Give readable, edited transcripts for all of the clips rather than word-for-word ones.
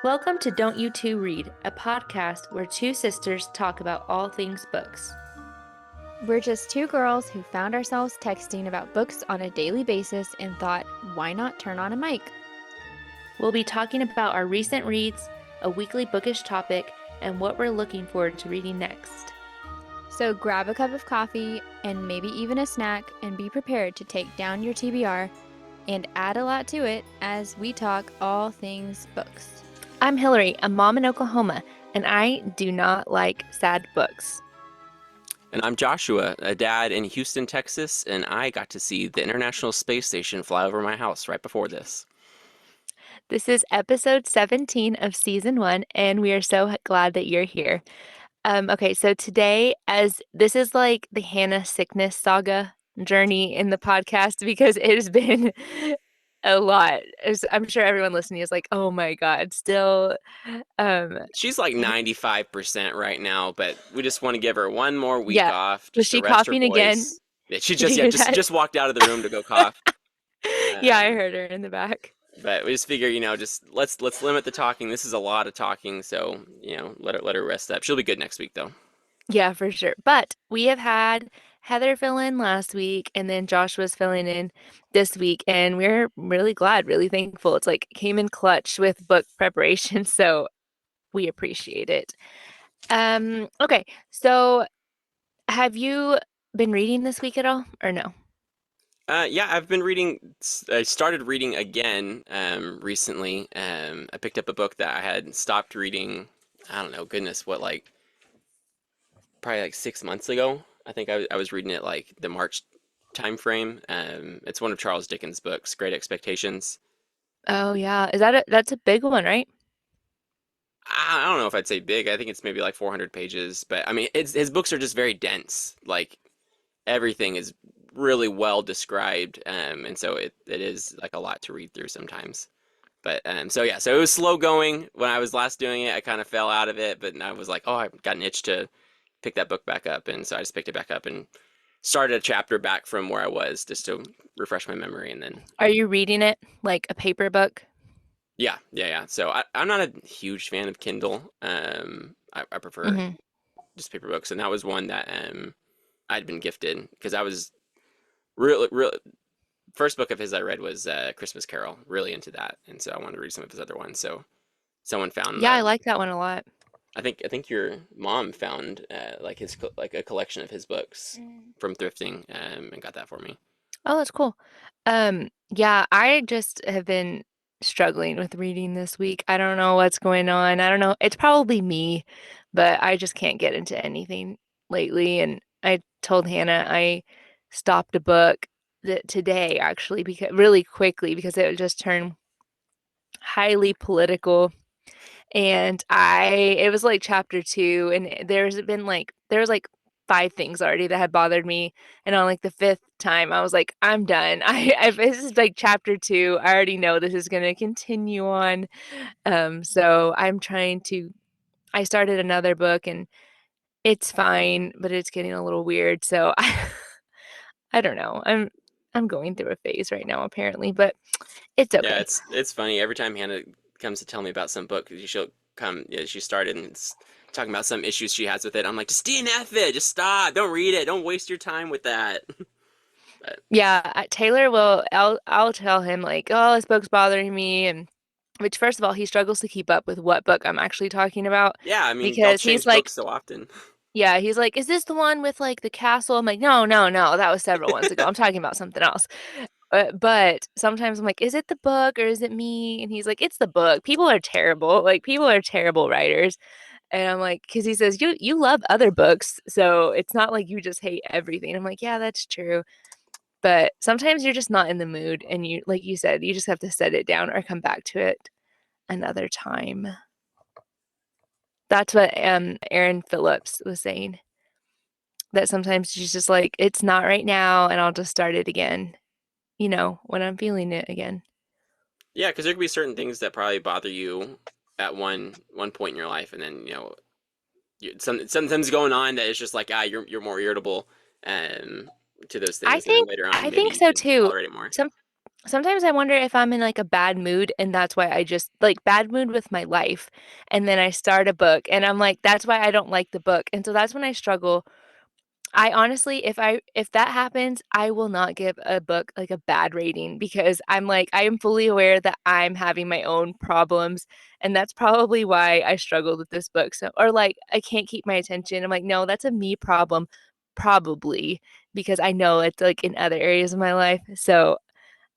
Welcome to Don't You Two Read, a podcast where two sisters talk about all things books. We're just two girls who found ourselves texting about books on a daily basis and thought, why not turn on a mic? We'll be talking about our recent reads, a weekly bookish topic, and what we're looking forward to reading next. So grab a cup of coffee and maybe even a snack and be prepared to take down your TBR and add a lot to it as we talk all things books. I'm Hilary, a mom in Oklahoma, and I do not like sad books. And I'm Joshua, a dad in Houston, Texas, and I got to see the International Space Station fly over my house right before this. This is episode 17 of season 1, and we are so glad that you're here. Okay, so today, as this is like the Hannah sickness saga journey in the podcast, because it has been a lot. I'm sure everyone listening is like, oh my God, still. She's like 95% right now, but we just want to give her one more week Yeah. off. Was Just she to rest her coughing again? voice. Yeah, she Did you hear that? just walked out of the room to go cough. Yeah, I heard her in the back. But we just figure, just let's limit the talking. This is a lot of talking, so let her rest up. She'll be good next week though. Yeah, for sure. But we have had Heather fill in last week, and then Joshua's filling in this week, and we're really glad, really thankful. It's like came in clutch with book preparation, so we appreciate it. Okay, so have you been reading this week at all, or no? Yeah, I've been reading. I started reading again recently. I picked up a book that I had stopped reading. I don't know, goodness, probably like 6 months ago. I think I was reading it like the March time frame. It's one of Charles Dickens' books, Great Expectations. Oh yeah, that's a big one, right? I don't know if I'd say big. I think it's maybe like 400 pages, but I mean, his books are just very dense. Like everything is really well described, and so it is like a lot to read through sometimes. But so yeah, so it was slow going when I was last doing it. I kind of fell out of it, but I was like, oh, I've got an itch to pick that book back up, and so I just picked it back up and started a chapter back from where I was just to refresh my memory, and then. Are you reading it like a paper book? Yeah. So I'm not a huge fan of Kindle. I prefer just paper books, and that was one that I'd been gifted because I was really first book of his I read was Christmas Carol. Really into that, and so I wanted to read some of his other ones. So someone found. Yeah, I like that one a lot. I think your mom found like a collection of his books from thrifting and got that for me. Oh, that's cool. Yeah, I just have been struggling with reading this week. I don't know what's going on. I don't know. It's probably me, but I just can't get into anything lately. And I told Hannah I stopped a book today actually because really quickly because it just turned highly political. And it was like chapter 2, and there was like 5 things already that had bothered me, and on like the 5th time I was like, I'm done. This is like chapter 2. I already know this is gonna continue on. So I started another book and it's fine, but it's getting a little weird. So I don't know. I'm going through a phase right now apparently, but it's okay. Yeah, it's funny. Every time Hannah comes to tell me about some book, she'll come. Yeah, she started and it's talking about some issues she has with it. I'm like, just DNF it. Just stop. Don't read it. Don't waste your time with that. But Yeah, Taylor will. I'll tell him like, oh, this book's bothering me, and which first of all, he struggles to keep up with what book I'm actually talking about yeah, I mean, they'll because he's change like, books so often. yeah, he's like, is this the one with like the castle? I'm like, no, that was several ones ago. I'm talking about something else. But sometimes I'm like, is it the book or is it me? And he's like, it's the book. People are terrible. Like people are terrible writers. And I'm like, because he says you love other books, so it's not like you just hate everything. I'm like, yeah, that's true. But sometimes you're just not in the mood, and you, like you said, you just have to set it down or come back to it another time. That's what Erin Phillips was saying. That sometimes she's just like, it's not right now, and I'll just start it again, when I'm feeling it again. Yeah, because there could be certain things that probably bother you at one point in your life, and then something's going on that is just like you're more irritable to those things. And then later on, I maybe think you so can too. tolerate it more. sometimes I wonder if I'm in like a bad mood and that's why I just like bad mood with my life. And then I start a book and I'm like, that's why I don't like the book. And so that's when I struggle. I honestly, if that happens, I will not give a book like a bad rating because I'm like, I am fully aware that I'm having my own problems. And that's probably why I struggled with this book. So, or like, I can't keep my attention. I'm like, no, that's a me problem, probably because I know it's like in other areas of my life. So,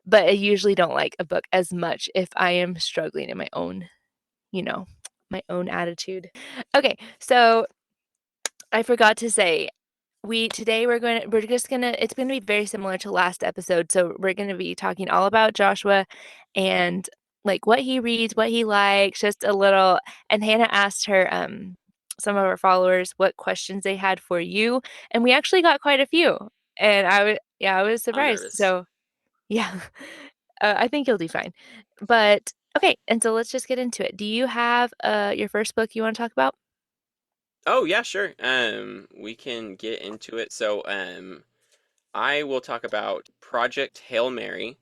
but I usually don't like a book as much if I am struggling in my own, you know, my own attitude. Okay, so I forgot to say we're just gonna it's gonna be very similar to last episode. So we're gonna be talking all about Joshua and like what he reads, what he likes, just a little and Hannah asked her some of our followers what questions they had for you, and we actually got quite a few. And I was I'm surprised. nervous. So yeah. I think you'll do fine. But okay, and so let's just get into it. Do you have your first book you want to talk about? Oh yeah, sure. We can get into it. So I will talk about Project Hail Mary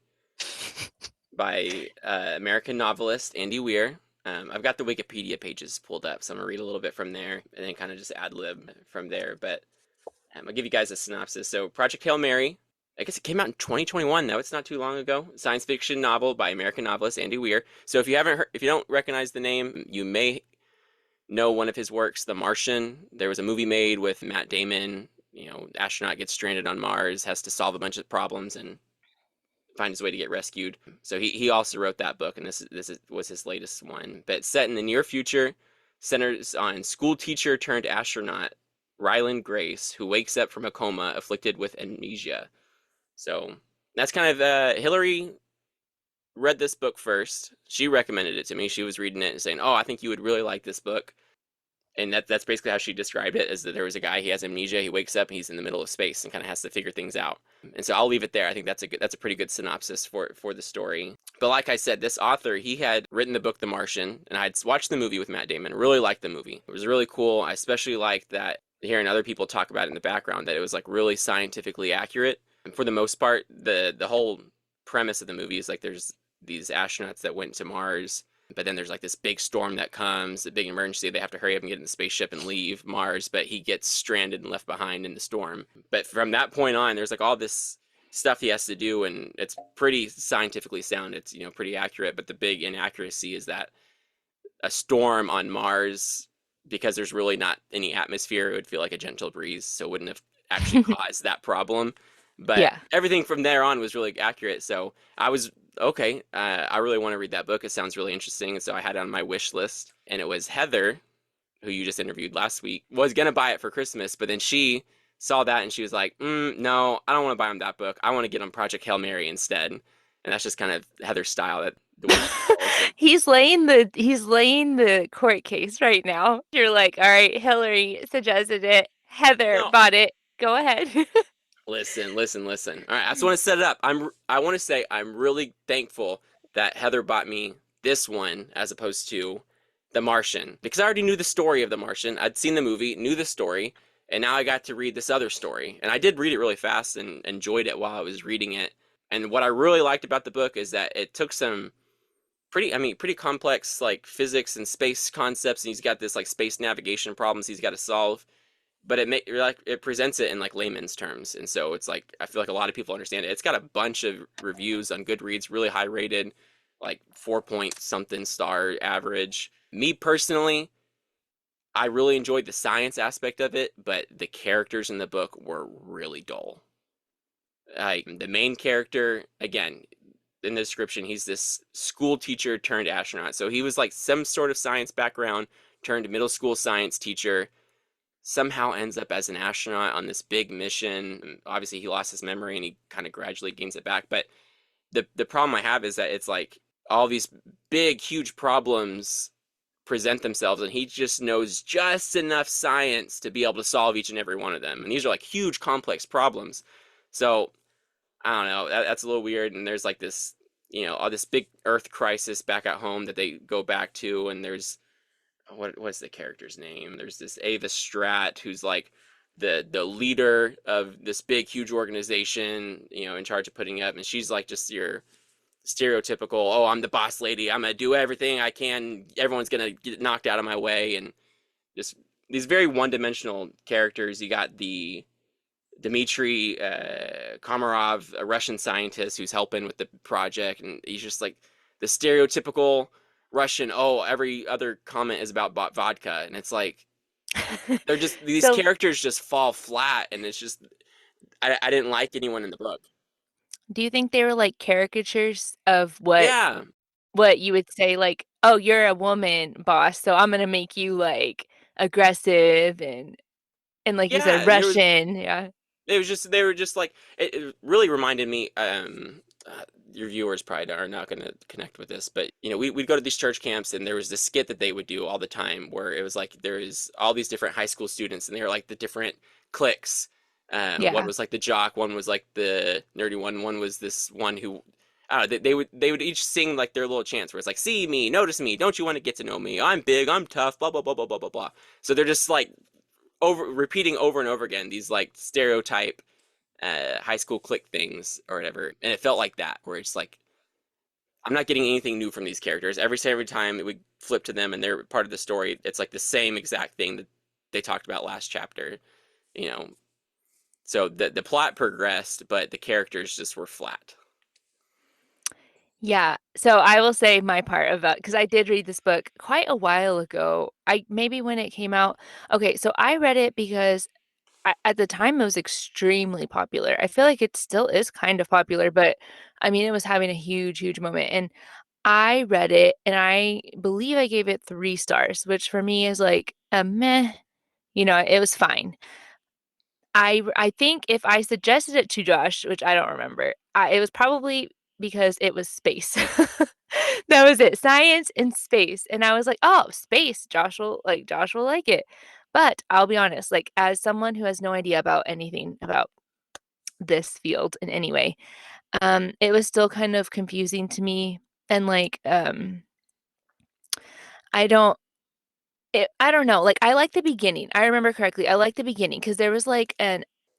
by American novelist Andy Weir. I've got the Wikipedia pages pulled up, so I'm gonna read a little bit from there and then kind of just ad lib from there. But I'll give you guys a synopsis. So, Project Hail Mary, I guess it came out in 2021, though. It's not too long ago. Science fiction novel by American novelist Andy Weir. So, if you don't recognize the name, you may know one of his works, The Martian. There was a movie made with Matt Damon. Astronaut gets stranded on Mars, has to solve a bunch of problems and find his way to get rescued. So he also wrote that book, and was his latest one. But set in the near future, centers on school teacher turned astronaut Ryland Grace, who wakes up from a coma afflicted with amnesia. So that's kind of Hilary read this book first. She recommended it to me. She was reading it and saying, "Oh, I think you would really like this book." And that's basically how she described it, is that there was a guy, he has amnesia, he wakes up and he's in the middle of space and kind of has to figure things out. And so I'll leave it there. I think that's a pretty good synopsis for the story. But like I said, this author, he had written the book The Martian, and I'd watched the movie with Matt Damon. Really liked the movie. It was really cool. I especially liked that, hearing other people talk about it in the background, that it was like really scientifically accurate. And for the most part, the whole premise of the movie is like there's these astronauts that went to Mars, but then there's like this big storm that comes, a big emergency. They have to hurry up and get in the spaceship and leave Mars, but he gets stranded and left behind in the storm. But from that point on, there's like all this stuff he has to do, and it's pretty scientifically sound. It's, pretty accurate. But the big inaccuracy is that a storm on Mars, because there's really not any atmosphere, it would feel like a gentle breeze, so it wouldn't have actually caused that problem. But Yeah. everything from there on was really accurate. So I was okay. I really want to read that book. It sounds really interesting. And so I had it on my wish list. And it was Heather, who you just interviewed last week, was gonna buy it for Christmas, but then she saw that and she was like, "No, I don't want to buy him that book. I want to get him Project Hail Mary instead." And that's just kind of Heather's style, that the way she rolls. And He's laying the court case right now. You're like, "All right, Hillary suggested it. Heather no, bought it. Go ahead." listen, listen, listen. All right, I just want to set it up. I want to say I'm really thankful that Heather bought me this one as opposed to The Martian, because I already knew the story of The Martian. I'd seen the movie, knew the story, and now I got to read this other story. And I did read it really fast and enjoyed it while I was reading it. And what I really liked about the book is that it took some pretty complex like physics and space concepts, and he's got this like space navigation problems he's got to solve, but it presents it in like layman's terms, and so it's like I feel like a lot of people understand it. It's got a bunch of reviews on Goodreads, really high rated, like 4 point something star average. Me personally, I really enjoyed the science aspect of it, but the characters in the book were really dull. Like the main character, again, in the description, he's this school teacher turned astronaut. So he was like some sort of science background turned middle school science teacher, somehow ends up as an astronaut on this big mission. Obviously, he lost his memory and he kind of gradually gains it back. But the problem I have is that it's like all these big, huge problems present themselves, and he just knows just enough science to be able to solve each and every one of them. And these are like huge, complex problems. So I don't know. That's a little weird. And there's like this, all this big Earth crisis back at home that they go back to, and there's what's the character's name? There's this Ava Strat who's like the leader of this big huge organization, in charge of putting up, and she's like just your stereotypical, oh, I'm the boss lady, I'm gonna do everything I can, everyone's gonna get knocked out of my way, and just these very one-dimensional characters. You got the Dmitry Komarov, a Russian scientist who's helping with the project, and he's just like the stereotypical Russian. Oh, every other comment is about vodka, and it's like they're just these So, characters just fall flat, and it's just I didn't like anyone in the book. do you think they were like caricatures of what Yeah, you would say like, "Oh, you're a woman, boss, so I'm gonna make you like aggressive and like you said, yeah. There was Russian." Yeah. It was just they were just like it really reminded me. Your viewers probably are not going to connect with this, but we'd go to these church camps, and there was this skit that they would do all the time, where it was like there is all these different high school students, and they were like the different cliques. One Yeah. was like the jock, one was like the nerdy one was this one who. I don't know, they would each sing like their little chants where it's like, see me, notice me, don't you want to get to know me? I'm big, I'm tough, blah blah blah blah blah blah blah. So they're just like repeating over and over again these like stereotype high school clique things or whatever, and it felt like that, where it's like I'm not getting anything new from these characters. Every time we flip to them and they're part of the story, it's like the same exact thing that they talked about last chapter, you know. So the plot progressed, but the characters just were flat. Yeah. So I will say my part about because I did read this book quite a while ago. I maybe when it came out. Okay, so I read it because at the time it was extremely popular. I feel like it still is kind of popular, but I mean it was having a huge, huge moment. And I read it and I believe I gave it 3 stars, which for me is like a meh. It was fine. I think if I suggested it to Josh, which I don't remember, it was probably because it was space. That was it, science and space, and I was like, "Oh, space, Josh will like it." But I'll be honest, like, as someone who has no idea about anything about this field in any way, it was still kind of confusing to me, and, like, I don't I don't know, like, I like the beginning. I remember correctly, I like the beginning because there was, like,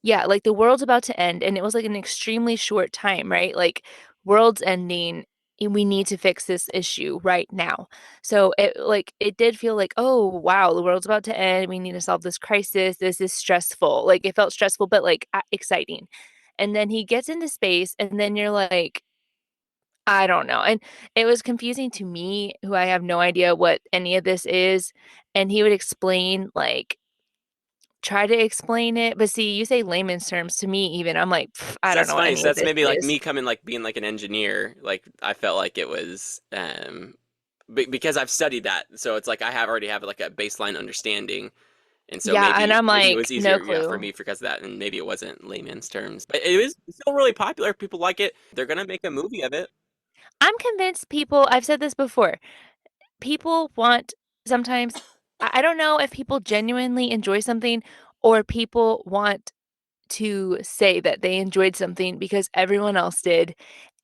yeah, like, the world's about to end, and it was, like, an extremely short time, right? Like, world's ending, and we need to fix this issue right now. So, it did feel like, "Oh, wow, the world's about to end, we need to solve this crisis, this is stressful." Like, it felt stressful, but, like, exciting. And then he gets into space, and then you're like, I don't know, and it was confusing to me, who I have no idea what any of this is, and he would explain, like try to explain it, but see, you say layman's terms to me even, I'm like, I So don't that's know what funny. any So of that's this maybe like is. me coming like being like an engineer. Like I felt like it was because I've studied that. So it's like I have already have like a baseline understanding. And so Yeah, and I'm maybe it was like, "No easier, yeah, for clue." me because of that, and maybe it wasn't layman's terms. But it is still really popular. People like it. They're gonna make a movie of it. I'm convinced people I've said this before, people want sometimes I don't know if people genuinely enjoy something or people want to say that they enjoyed something because everyone else did,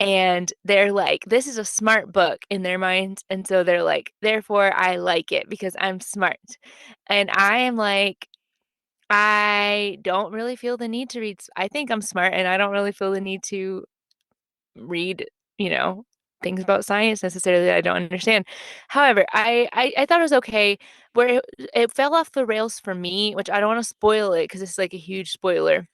and they're like, "This is a smart book," in their minds, and so they're like, "Therefore, I like it because I'm smart." And I am like, I don't really feel the need to read I think I'm smart, and I don't really feel the need to read, you know, things about science necessarily that I don't understand. However, I thought it was okay where it fell off the rails for me, which I don't wanna spoil it because it's, like, a huge spoiler.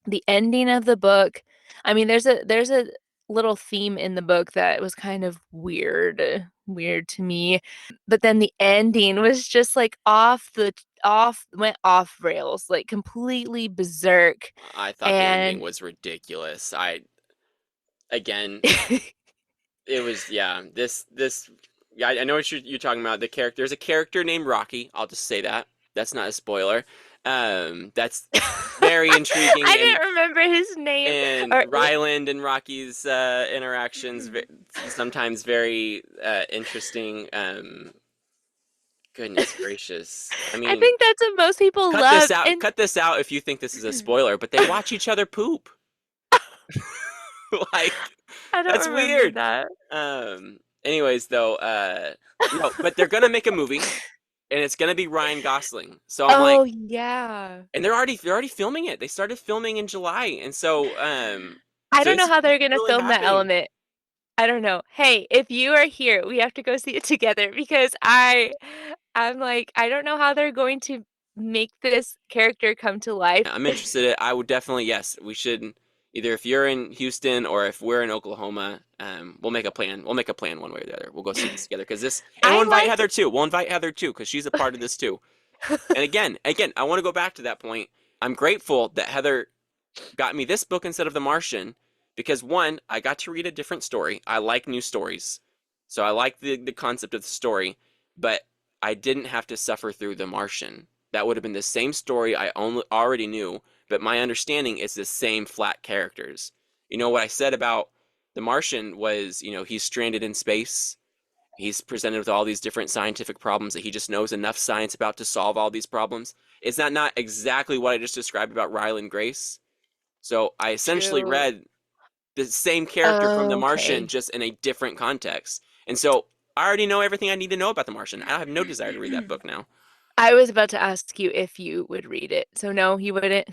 The ending of the book I mean, there's a little theme in the book that was kind of weird to me, but then the ending was just, like, off rails, like, completely berserk, I thought the ending and was ridiculous. Again, it was yeah. This yeah. I know what you're talking about. There's a character named Rocky. I'll just say that. That's not a spoiler. That's very intriguing, I didn't remember his name, and or Ryland and Rocky's interactions sometimes very interesting. Goodness gracious. I I mean, think that's what most people cut this loved, out. and Cut this out if you think this is a spoiler. But they watch each other poop. Like I don't that's remember weird. that. Anyways, though, no, but they're gonna make a movie, and it's gonna be Ryan Gosling. So I'm Oh, like, yeah. and they're already filming it. They started filming in July, and so I so don't know how this they're is gonna really film that happening. element. I don't know. Hey, if you are here, we have to go see it together because I'm like, I don't know how they're going to make this character come to life. I'm interested in I would definitely, yes, we should either if you're in Houston or if we're in Oklahoma, we'll make a plan. We'll make a plan one way or the other. We'll go see this together because this, and we'll I invite liked Heather too. We'll invite Heather too because she's a part of this too. And again, I want to go back to that point. I'm grateful that Heather got me this book instead of The Martian because one, I got to read a different story. I like new stories. So I like the concept of the story, but I didn't have to suffer through The Martian. That would have been the same story I only already knew, but my understanding is the same flat characters. You know what I said about The Martian was, he's stranded in space. He's presented with all these different scientific problems that he just knows enough science about to solve all these problems. Is that not exactly what I just described about Ryland Grace? So I essentially True. read the same character from The Martian, Okay. just in a different context. And so I already know everything I need to know about The Martian. I have no desire to read that book now. I was about to ask you if you would read it. So no, you wouldn't.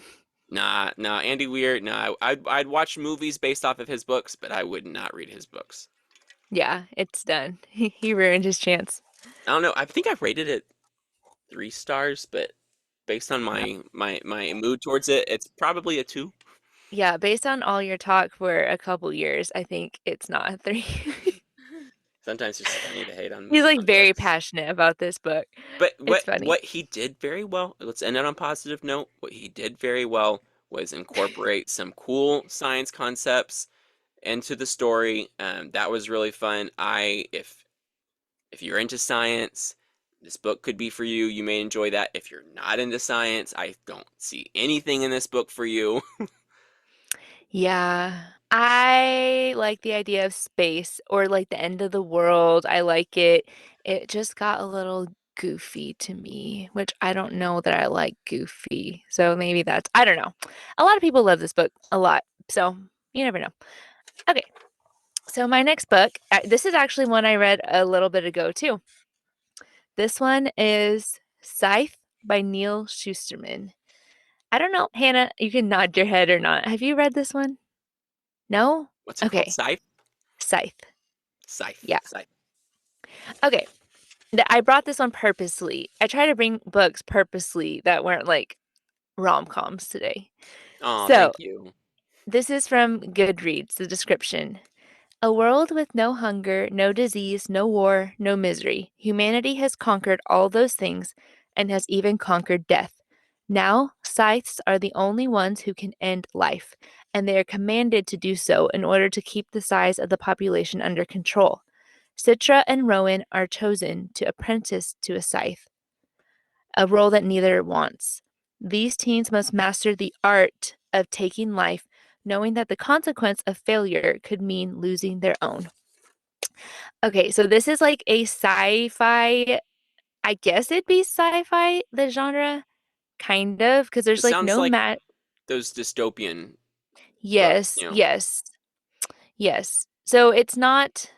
Nah, nah, Andy Weir, nah. I'd watch movies based off of his books, but I would not read his books. Yeah, it's done. He ruined his chance. I don't know. I think I rated it 3 stars, but based on Yeah. my mood towards it, it's probably a 2. Yeah, based on all your talk for a couple years, I think it's not a 3. Sometimes it's funny to hate He's like on very books. passionate about this book. But It's what funny. what he did very well, let's end it on a positive note. What he did very well was incorporate some cool science concepts into the story. That was really fun. If you're into science, this book could be for you. You may enjoy that. If you're not into science, I don't see anything in this book for you. Yeah. I like the idea of space or like the end of the world. I like it. It just got a little goofy to me, which I don't know that I like goofy. So maybe I don't know. A lot of people love this book a lot. So you never know. Okay. So my next book, this is actually one I read a little bit ago too. This one is Scythe by Neal Shusterman. I don't know, Hannah, you can nod your head or not. Have you read this one? No? What's it called? Okay. Scythe? Scythe. Scythe. Yeah. Scythe. Okay. I brought this one purposely. I try to bring books purposely that weren't like rom-coms today. Oh, So, thank you. this is from Goodreads, the description. A world with no hunger, no disease, no war, no misery. Humanity has conquered all those things and has even conquered death. Now, scythes are the only ones who can end life, and they are commanded to do so in order to keep the size of the population under control. Citra and Rowan are chosen to apprentice to a scythe, a role that neither wants. These teens must master the art of taking life, knowing that the consequence of failure could mean losing their own. Okay, so this is like a sci-fi, I guess it'd be sci-fi, the genre, kind of, because there's It like sounds no like mat. those dystopian books, Yes, yes, yes. So it's not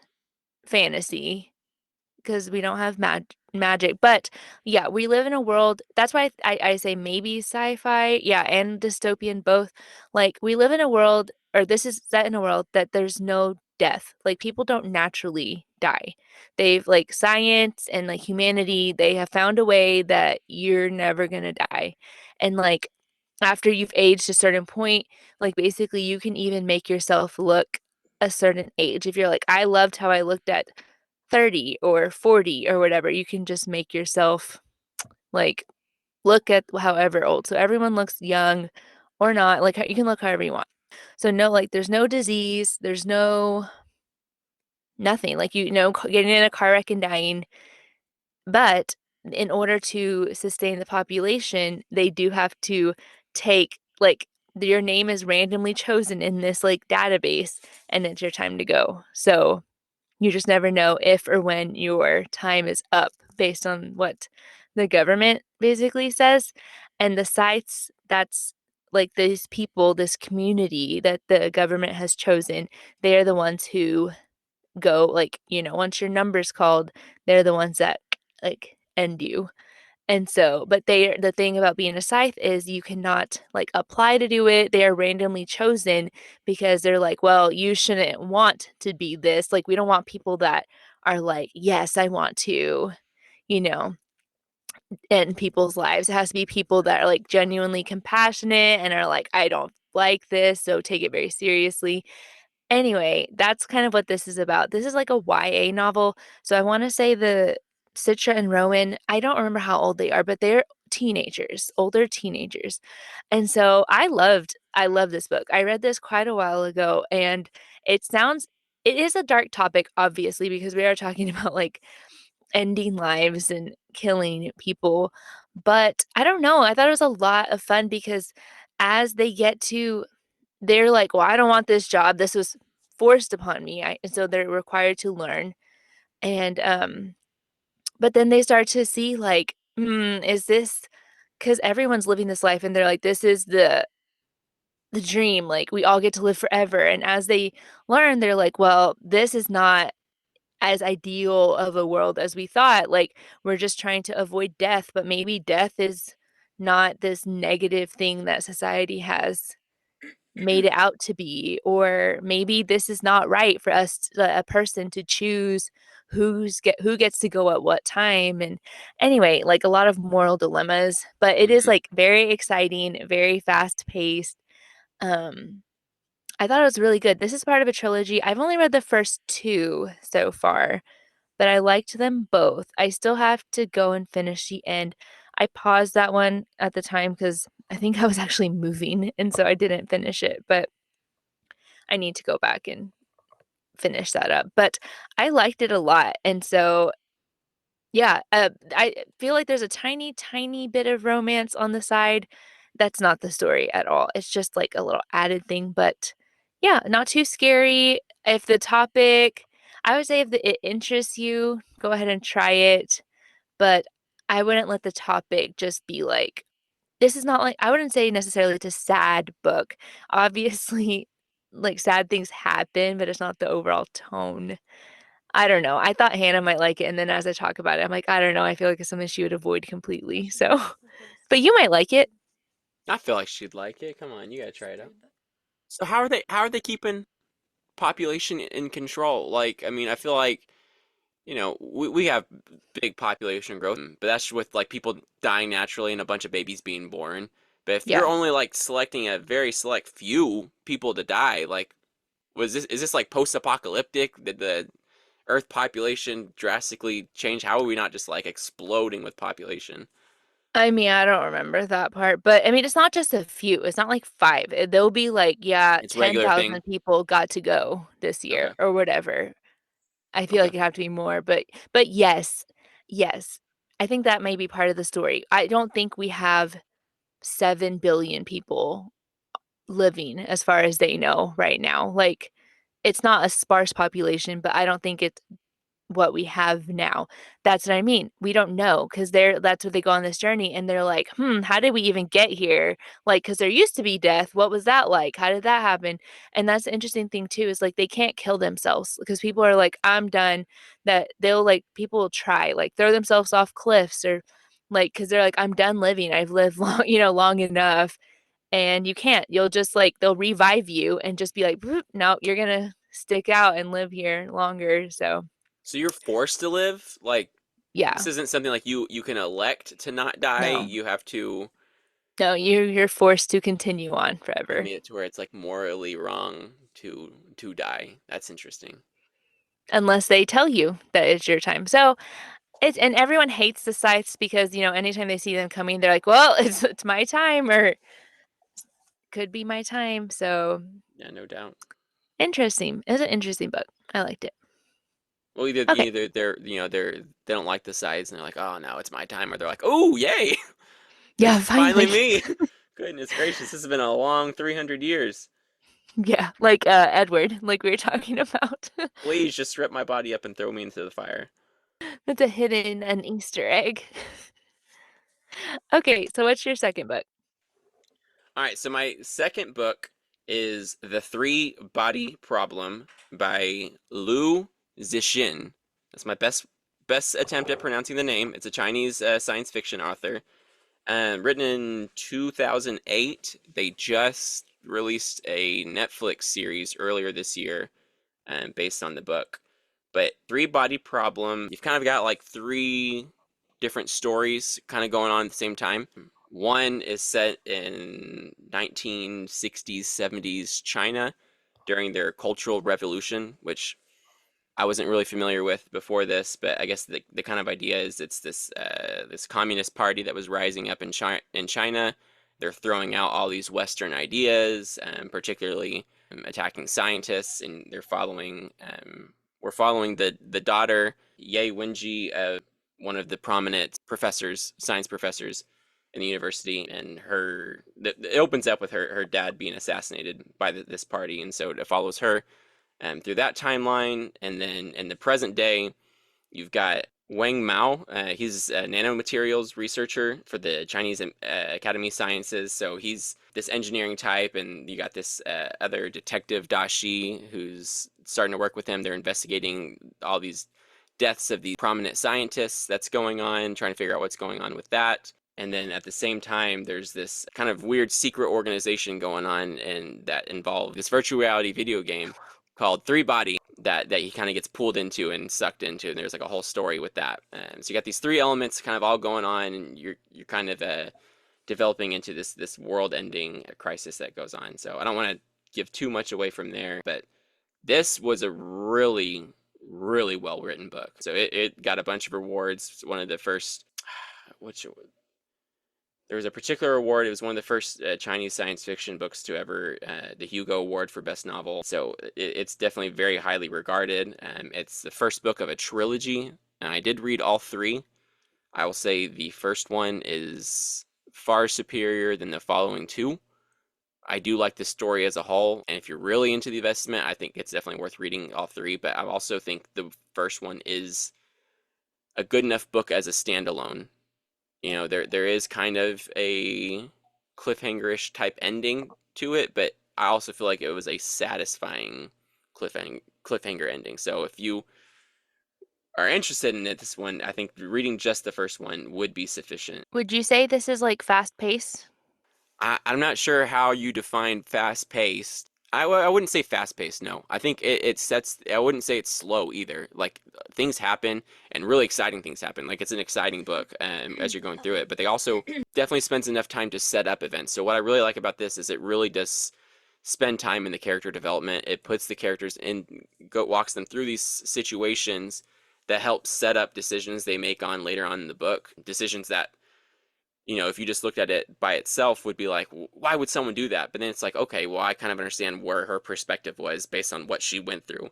fantasy because we don't have magic. But yeah, we live in a world. That's why I say maybe sci-fi, yeah, and dystopian both. Like we live in a world, or this is set in a world that there's no death. Like people don't naturally die. They've like science and like humanity, they have found a way that you're never gonna die. And like after you've aged a certain point, like basically you can even make yourself look a certain age. If you're like, I loved how I looked at 30 or 40 or whatever, you can just make yourself like look at however old. So everyone looks young or not. Like you can look however you want. So no, like there's no disease, there's no nothing. Like getting in a car wreck and dying. But in order to sustain the population, they do have to take like your name is randomly chosen in this like database and it's your time to go. So you just never know if or when your time is up based on what the government basically says. And the sites, that's like these people, this community that the government has chosen, they're the ones who go, like, once your number's called, they're the ones that like end you. And so, but the thing about being a scythe is you cannot like apply to do it. They are randomly chosen because they're like, well, you shouldn't want to be this. Like, we don't want people that are like, yes, I want to, you know, in people's lives. It has to be people that are like genuinely compassionate and are like, I don't like this, so take it very seriously. Anyway, that's kind of what this is about. This is like a YA novel. So I want to say the Citra and Rowan, I don't remember how old they are, but they're teenagers, older teenagers. And so I love this book. I read this quite a while ago and it sounds it is a dark topic obviously because we are talking about like ending lives and killing people. But I don't know. I thought it was a lot of fun because as they get to they're like, "Well, I don't want this job. This was forced upon me." And so they're required to learn. And but then they start to see like, is this because everyone's living this life and they're like, this is the dream. Like we all get to live forever. And as they learn, they're like, well, this is not as ideal of a world as we thought. Like we're just trying to avoid death, but maybe death is not this negative thing that society has made it out to be, or maybe this is not right for us a person to choose who gets to go at what time. And anyway, like a lot of moral dilemmas, but it is Hmm. like very exciting, very fast paced. um I thought it was really good. This is part of a trilogy. I've only read the first two so far, but I liked them both. I still have to go and finish the end. I paused that one at the time because I think I was actually moving, and so I didn't finish it, but I need to go back and finish that up. But I liked it a lot, and so yeah, I feel like there's a tiny, tiny bit of romance on the side. That's not the story at all. It's just like a little added thing, but yeah, not too scary. If the topic, I would say if it interests you, go ahead and try it. But I wouldn't let the topic just be like, this is not like, I wouldn't say necessarily it's a sad book. Obviously, like sad things happen, but it's not the overall tone. I don't know. I thought Hannah might like it, and then as I talk about it, I'm like, I don't know. I feel like it's something she would avoid completely. So, but you might like it. I feel like she'd like it. Come on, you gotta try it out. So how are they keeping population in control? Like, I mean, I feel like, we have big population growth, but that's with like people dying naturally and a bunch of babies being born. But if you're Yeah. only like selecting a very select few people to die, like is this like post-apocalyptic? Did the Earth population drastically change? How are we not just like exploding with population? I mean, I don't remember that part, but I mean, it's not just a few. It's not like five. There'll be like, yeah, It's a regular thing. 10,000 people got to go this year Okay. or whatever. I feel like Okay. it'd have to be more, but yes, yes. I think that may be part of the story. I don't think we have 7 billion people living as far as they know right now. Like, it's not a sparse population, but I don't think it's what we have now. That's what I mean. We don't know because that's where they go on this journey and they're like, how did we even get here? Like, because there used to be death. What was that like? How did that happen? And that's the interesting thing too, is like they can't kill themselves because people are like, I'm done. That they'll like people will try, like throw themselves off cliffs or like because they're like, I'm done living. I've lived long, long enough. And you can't. You'll just like they'll revive you and just be like, no, you're gonna stick out and live here longer. So So you're forced to live? Like this yeah. isn't something like you can elect to not die. No. You have to No, you're forced to continue on They forever made it to where it's like morally wrong to die. That's interesting. unless they tell you that it's your time. So it's and everyone hates the scythes because anytime they see them coming, they're like, "Well, it's my time," or "Could be my time." So Yeah, no doubt. interesting. It's an interesting book. I liked it. Well, either Okay, either they don't like the sides and they're like, oh, now it's my time, or they're like, oh, yay, yeah, it's finally finally. me. Goodness gracious, this has been a long 300 years. Yeah, like Edward, like we were talking about. Please just strip my body up and throw me into the fire. That's a hidden an Easter egg. Okay, so what's your second book? All right, so my second book is The Three Body Problem by Liu Zixin. That's my best attempt at pronouncing the name. It's a Chinese science fiction author. Written in 2008. They just released a Netflix series earlier this year based on the book. But Three Body Problem, you've kind of got like three different stories kind of going on at the same time. One is set in 1960s, 70s China during their Cultural Revolution, which I wasn't really familiar with before this, but I guess the kind of idea is it's this communist party that was rising up in China. They're throwing out all these Western ideas, particularly attacking scientists, and we're following the daughter Ye Wenji, one of the prominent professors, science professors in the university, and it opens up with her dad being assassinated by this party, and so it follows her through that timeline. And then in the present day, you've got Wang Mao. He's a nanomaterials researcher for the Chinese Academy of Sciences. So he's this engineering type, and you got this other detective, Da Shi, who's starting to work with him. They're investigating all these deaths of these prominent scientists that's going on, trying to figure out what's going on with that. And then at the same time, there's this kind of weird secret organization going on, and that involves this virtual reality video game called Three Body that he kind of gets pulled into and sucked into, and there's like a whole story with that. So you got these three elements kind of all going on, and you're kind of developing into this world-ending crisis that goes on. So I don't want to give too much away from there, but this was a really, really well-written book. So it got a bunch of awards. It's one of the first, there was a particular award. It was one of the first Chinese science fiction books to ever the Hugo Award for Best Novel. So it's definitely very highly regarded. It's the first book of a trilogy, and I did read all three. I will say the first one is far superior than the following two. I do like the story as a whole, and if you're really into the investment, I think it's definitely worth reading all three. But I also think the first one is a good enough book as a standalone. You know, there is kind of a cliffhanger-ish type ending to it, but I also feel like it was a satisfying cliffhanger ending. So if you are interested in it, this one, I think reading just the first one would be sufficient. Would you say this is like fast paced? I'm not sure how you define fast-paced. I wouldn't say fast-paced, no. I think it sets, I wouldn't say it's slow either. Like, things happen, and really exciting things happen. Like, it's an exciting book as you're going through it. But they also definitely spends enough time to set up events. So what I really like about this is it really does spend time in the character development. It puts the characters in, walks them through these situations that help set up decisions they make on later on in the book. Decisions that, you know, if you just looked at it by itself, would be like, why would someone do that? But then it's like, okay, well, I kind of understand where her perspective was based on what she went through.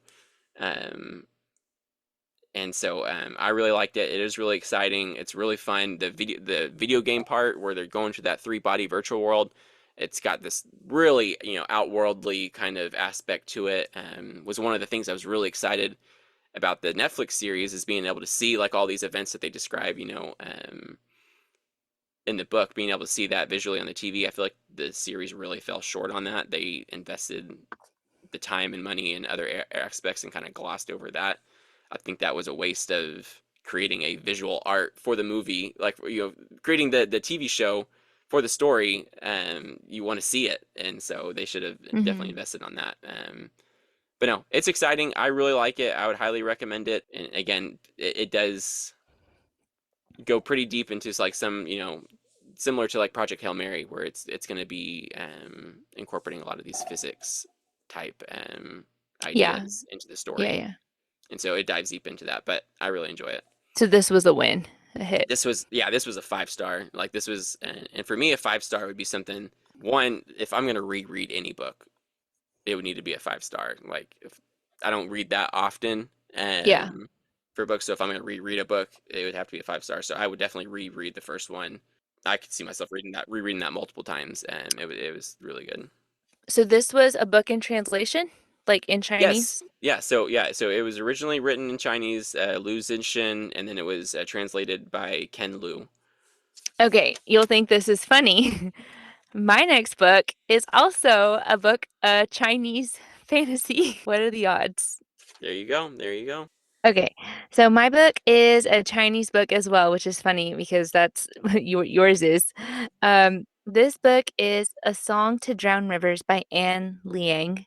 And so I really liked it. It is really exciting. It's really fun. The video game part where they're going to that three-body virtual world, it's got this really, you know, outworldly kind of aspect to it. Was one of the things I was really excited about the Netflix series, is being able to see like all these events that they describe, you know, in the book, being able to see that visually on the TV. I feel like the series really fell short on that. They invested the time and money in other aspects and kind of glossed over that. I think that was a waste of creating a visual art for the movie, like, you know, creating the TV show for the story. You want to see it, and so they should have definitely invested on that. But no, it's exciting. I really like it. I would highly recommend it. And again, it does go pretty deep into like some, you know, similar to like Project Hail Mary, where it's going to be incorporating a lot of these physics type Yeah. ideas into the story. Yeah. And so it dives deep into that, but I really enjoy it. So this was a win, a hit. This was a 5-star. Like, this was, and for me, a 5-star would be something, one, if I'm going to reread any book, it would need to be a 5-star. Like, if I don't read that often, Yeah. for books, so if I'm going to reread a book, it would have to be a 5-star. So I would definitely reread the first one. I could see myself rereading that multiple times, and it was really good. So this was a book in translation, like in Chinese? Yes. So it was originally written in Chinese, Lu Zixin, and then it was translated by Ken Liu. Okay, you'll think this is funny. My next book is also a book, Chinese fantasy. What are the odds? There you go. Okay, so my book is a Chinese book as well, which is funny because that's what yours is. This book is A Song to Drown Rivers by Liang.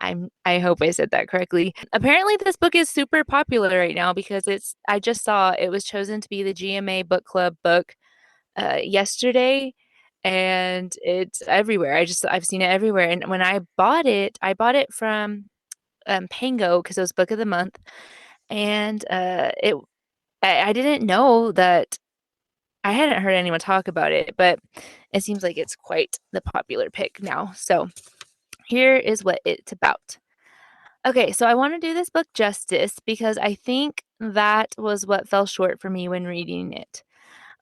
I hope I said that correctly. Apparently, this book is super popular right now because I just saw it was chosen to be the GMA Book Club book yesterday, and it's everywhere. I've seen it everywhere. And when I bought it from Pango because it was Book of the Month, and I didn't know that I hadn't heard anyone talk about it, but it seems like it's quite the popular pick now. So here is what it's about. Okay, so I want to do this book justice because I think that was what fell short for me when reading it.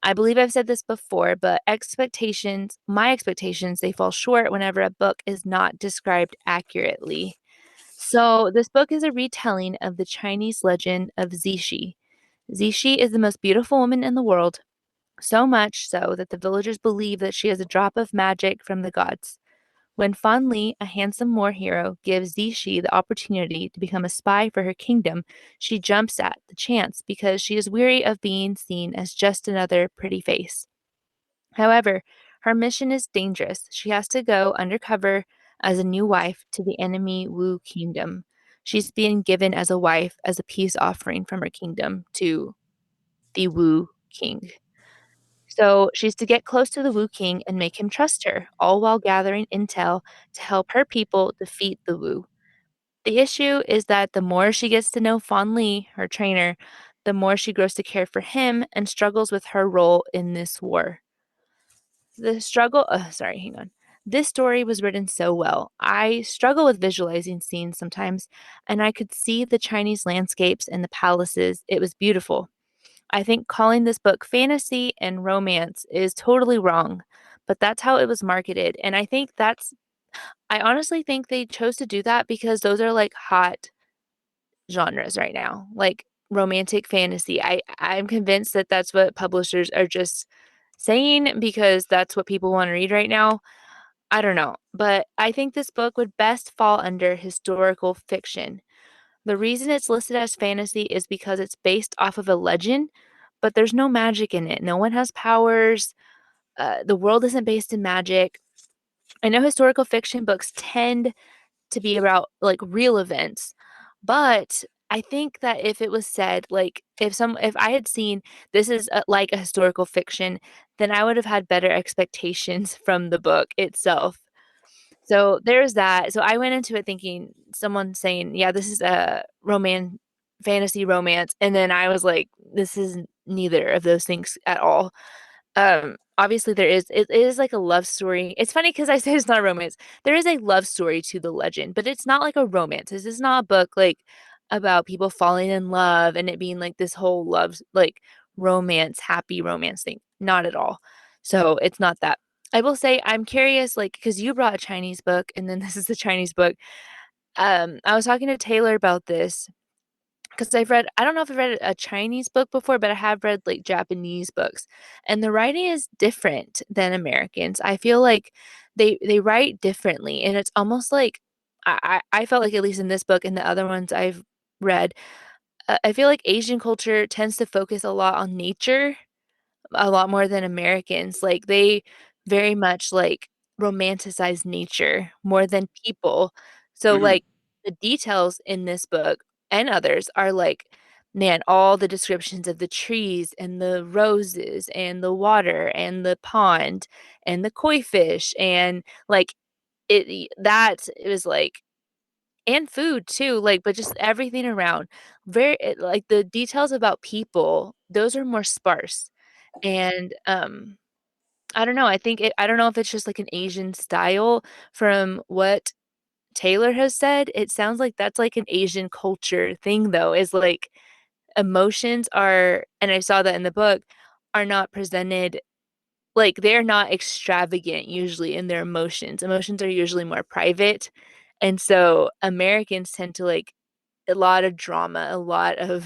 I believe I've said this before, but my expectations, they fall short whenever a book is not described accurately. So, this book is a retelling of the Chinese legend of Zishi. Zishi is the most beautiful woman in the world, so much so that the villagers believe that she has a drop of magic from the gods. When Fan Li, a handsome war hero, gives Zishi the opportunity to become a spy for her kingdom, she jumps at the chance because she is weary of being seen as just another pretty face. However, her mission is dangerous. She has to go undercover as a new wife to the enemy Wu kingdom. She's being given as a wife as a peace offering from her kingdom to the Wu king. So she's to get close to the Wu king and make him trust her, all while gathering intel to help her people defeat the Wu. The issue is that the more she gets to know Fan Li, her trainer, the more she grows to care for him and struggles with her role in this war. Sorry, hang on. This story was written so well. I struggle with visualizing scenes sometimes, and I could see the Chinese landscapes and the palaces. It was beautiful. I think calling this book fantasy and romance is totally wrong, but that's how it was marketed. And I honestly think they chose to do that because those are like hot genres right now, like romantic fantasy. I'm convinced that that's what publishers are just saying because that's what people want to read right now. I don't know, but I think this book would best fall under historical fiction. The reason it's listed as fantasy is because it's based off of a legend, but there's no magic in it. No one has powers. The world isn't based in magic. I know historical fiction books tend to be about like real events, but I think that if it was said, like if I had seen this is like a historical fiction, then I would have had better expectations from the book itself. So there's that. So I went into it thinking someone saying, "Yeah, this is a fantasy romance," and then I was like, "This is neither of those things at all." Obviously it is like a love story. It's funny because I say it's not a romance. There is a love story to the legend, but it's not like a romance. This is not a book like about people falling in love and it being like this whole love like romance, happy romance thing. Not at all. So it's not that. I will say I'm curious, like, because you brought a Chinese book and then this is the Chinese book. I was talking to Taylor about this because I don't know if I've read a Chinese book before, but I have read like Japanese books. And the writing is different than Americans. I feel like they write differently. And it's almost like I felt like at least in this book and the other ones I've read, I feel like Asian culture tends to focus a lot on nature a lot more than Americans. Like, they very much, like, romanticize nature more than people. So, Hmm. like, the details in this book and others are, like, man, all the descriptions of the trees and the roses and the water and the pond and the koi fish and, like, it was, like and food too, like, but just everything around. Like, the details about people, those are more sparse. And, I don't know, I don't know if it's just, like, an Asian style from what Taylor has said, it sounds like that's, like, an Asian culture thing, though, is, like, emotions are and I saw that in the book, are not presented like, they're not extravagant usually in their emotions. Emotions are usually more private, and so Americans tend to, like, a lot of drama, a lot of,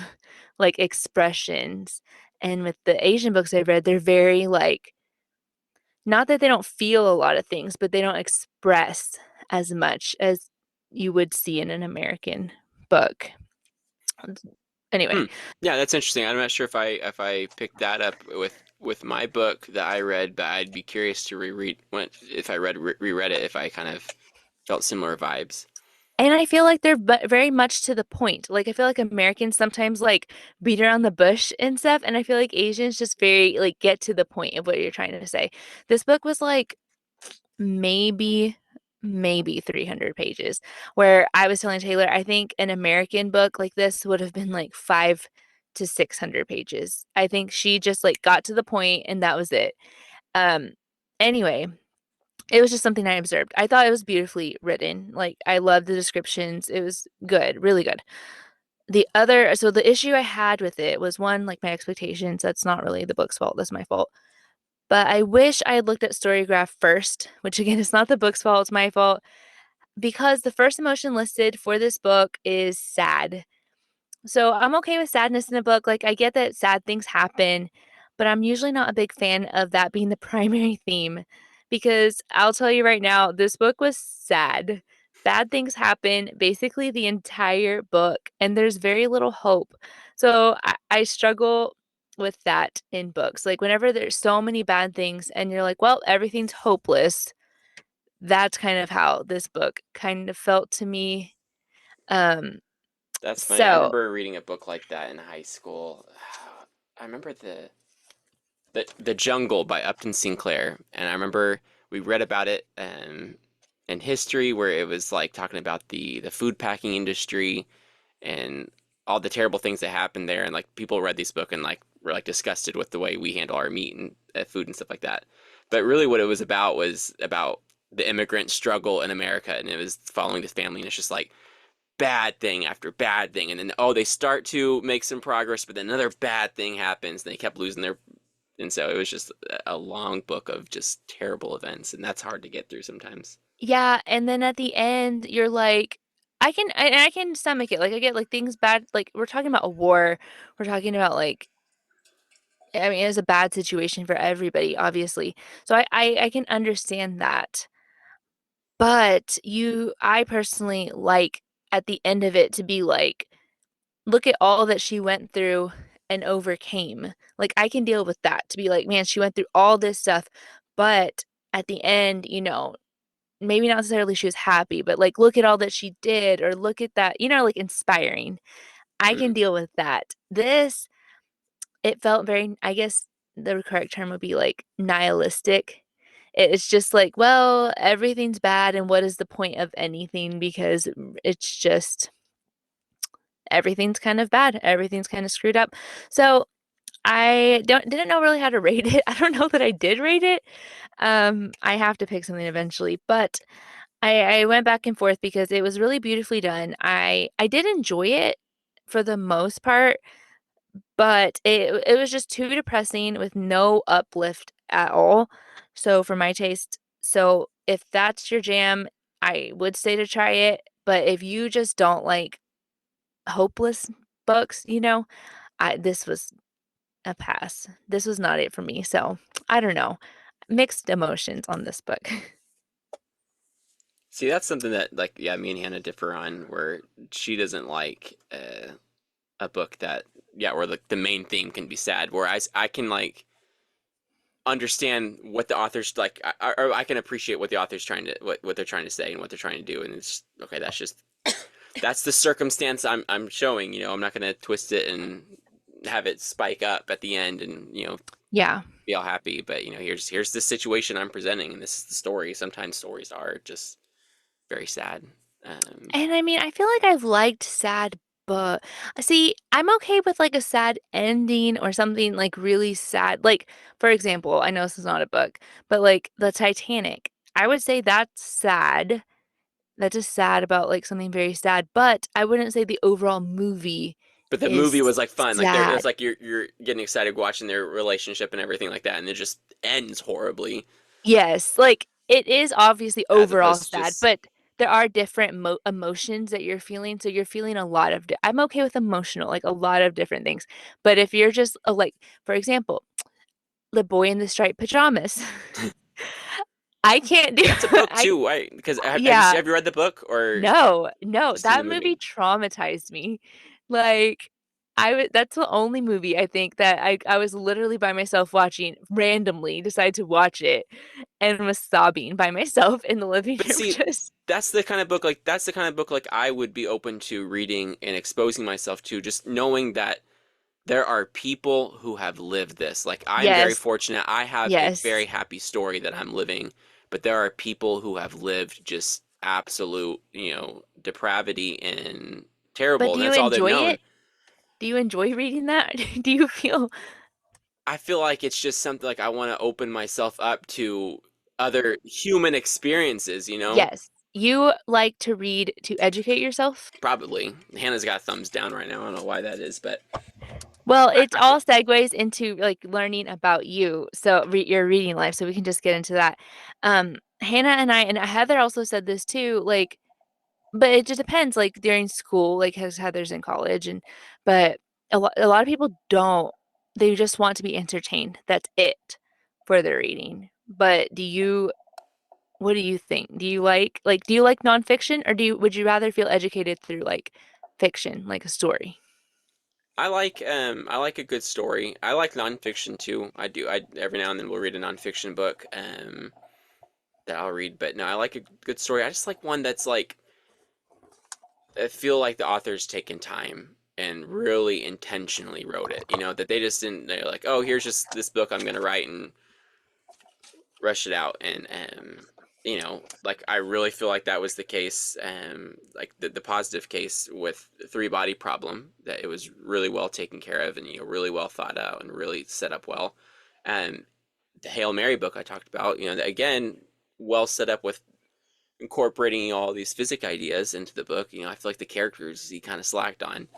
like, expressions, and with the Asian books I've read, they're very, like not that they don't feel a lot of things, but they don't express as much as you would see in an American book. Anyway, Hmm. Yeah, that's interesting. I'm not sure if I picked that up with my book that I read, but I'd be curious to reread when if I reread it if I kind of felt similar vibes. and I feel like they're very much to the point. Like I feel like Americans sometimes like beat around the bush and stuff, and I feel like Asians just very like get to the point of what you're trying to say. This book was like maybe maybe 300 pages, where I was telling Taylor I think an American book like this would have been like 5 to 600 pages. I think she just like got to the point and that was it. Um anyway, it was just something I observed. I thought it was beautifully written. Like I loved the descriptions. It was good, really good. So the issue I had with it was one, like my expectations. That's not really the book's fault. That's my fault. But I wish I had looked at Storygraph first, which again is not the book's fault, it's my fault, because the first emotion listed for this book is sad. So I'm okay with sadness in a book. Like I get that sad things happen, but I'm usually not a big fan of that being the primary theme because I'll tell you right now, this book was sad. Bad things happen basically the entire book, and there's very little hope. So I struggle with that in books. Like whenever there's so many bad things and you're like, well, everything's hopeless. That's kind of how this book kind of felt to me. Um, That's funny. I so remember reading a book like that in high school. I remember the Jungle by Upton Sinclair, and I remember we read about it in history where it was like talking about the food packing industry and all the terrible things that happened there, and like people read this book and like were like disgusted with the way we handle our meat and food and stuff like that. But really, what it was about the immigrant struggle in America, and it was following this family, and it's just like bad thing after bad thing, and then oh, they start to make some progress, but then another bad thing happens, and they kept losing their, and so it was just a long book of just terrible events, and that's hard to get through sometimes. yeah, and then at the end, you're like, I can stomach it. Like I get like things bad. Like we're talking about a war. We're talking about like I mean, it's a bad situation for everybody, obviously. So I can understand that. But I personally like at the end of it to be like, look at all that she went through and overcame. Like I can deal with that to be like, man, she went through all this stuff, but at the end, maybe not necessarily she was happy, but like look at all that she did or look at that, like inspiring. I can Mm. deal with that. This, it felt very, I guess the correct term would be like nihilistic. It's just like, well, everything's bad and what is the point of anything because it's just everything's kind of bad. Everything's kind of screwed up. So I didn't know really how to rate it. I don't know that I did rate it. I have to pick something eventually, but I went back and forth because it was really beautifully done. I did enjoy it for the most part, but it was just too depressing with no uplift at all. So for my taste, so if that's your jam, I would say to try it. But if you just don't like hopeless books, this was a pass. This was not it for me. So I don't know. Mixed emotions on this book. See, that's something that like yeah, me and Hannah differ on, where she doesn't like a book that yeah, where the main theme can be sad, whereas I can like understand what the author's like, or I can appreciate what the author's trying to what they're trying to say and what they're trying to do, and it's okay. That's just that's the circumstance I'm showing. I'm not gonna twist it and have it spike up at the end and Yeah. be all happy. But here's the situation I'm presenting, and this is the story. Sometimes stories are just very sad. Um, And I mean, I feel like I've liked sad, but see, I'm okay with like a sad ending or something like really sad. Like, for example, I know this is not a book, but like the Titanic, I would say that's sad. That's just sad about like something very sad, but I wouldn't say the overall movie but the movie is was like fun. Like it's sad. like you're getting excited watching their relationship and everything like that, and it just ends horribly, Yes, like it is obviously as overall opposed to sad, just but there are different emotions that you're feeling. So you're feeling a lot of, I'm okay with emotional, like a lot of different things. But if you're just like, for example, the boy in the striped pajamas, I can't do, that's a book I, too, right? Because yeah, have you read the book or no, no, just seen the that movie movie? traumatized me. Like, that's the only movie I think that I was literally by myself watching, randomly decided to watch it and was sobbing by myself in the living But room see, just that's the kind of book like I would be open to reading and exposing myself to, just knowing that there are people who have lived this. Like, I'm very yes, fortunate. I have a very yes. happy story that I'm living, but there are people who have lived just absolute, depravity and But terrible, do and you that's all they've enjoy known. it? Do you enjoy reading that? Do you feel I feel like it's just something like I want to open myself up to other human experiences. yes. You like to read to educate yourself? Probably. Hannah's got a thumbs down right now. I don't know why that is, but Well, I, it I feel all segues into like learning about you. So your reading life. So we can just get into that. Hannah and I and Heather also said this too, like, but it just depends, like during school, like has Heather's in college and but a lot of people don't. They just want to be entertained. That's it for their reading. But what do you think? Do you like nonfiction or would you rather feel educated through like fiction, like a story? I like a good story. I like nonfiction too. I do. I every now and then will read a nonfiction book that I'll read, but no, I like a good story. I just like one that's like I feel like the author's taken time and really intentionally wrote it. That they just didn't. They're like, oh, here's just this book I'm gonna write and rush it out. And like I really feel like that was the case. Like the positive case with the Three Body Problem, that it was really well taken care of and really well thought out and really set up well. And the Hail Mary book I talked about, again, well set up with incorporating all these physics ideas into the book. I feel like the characters he kind of slacked on,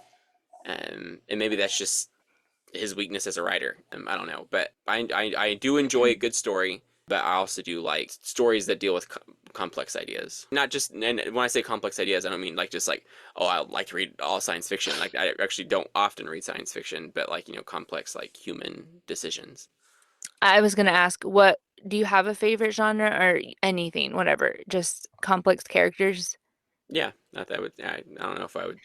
and maybe that's just his weakness as a writer. I don't know, but I do enjoy a good story, but I also do like stories that deal with complex ideas. Not just, and when I say complex ideas, I don't mean like just like, oh, I like to read all science fiction. Like, I actually don't often read science fiction, but like, complex like human decisions. I was gonna ask, what do you have a favorite genre or anything, whatever, just complex characters? Yeah, not that would. I don't know if I would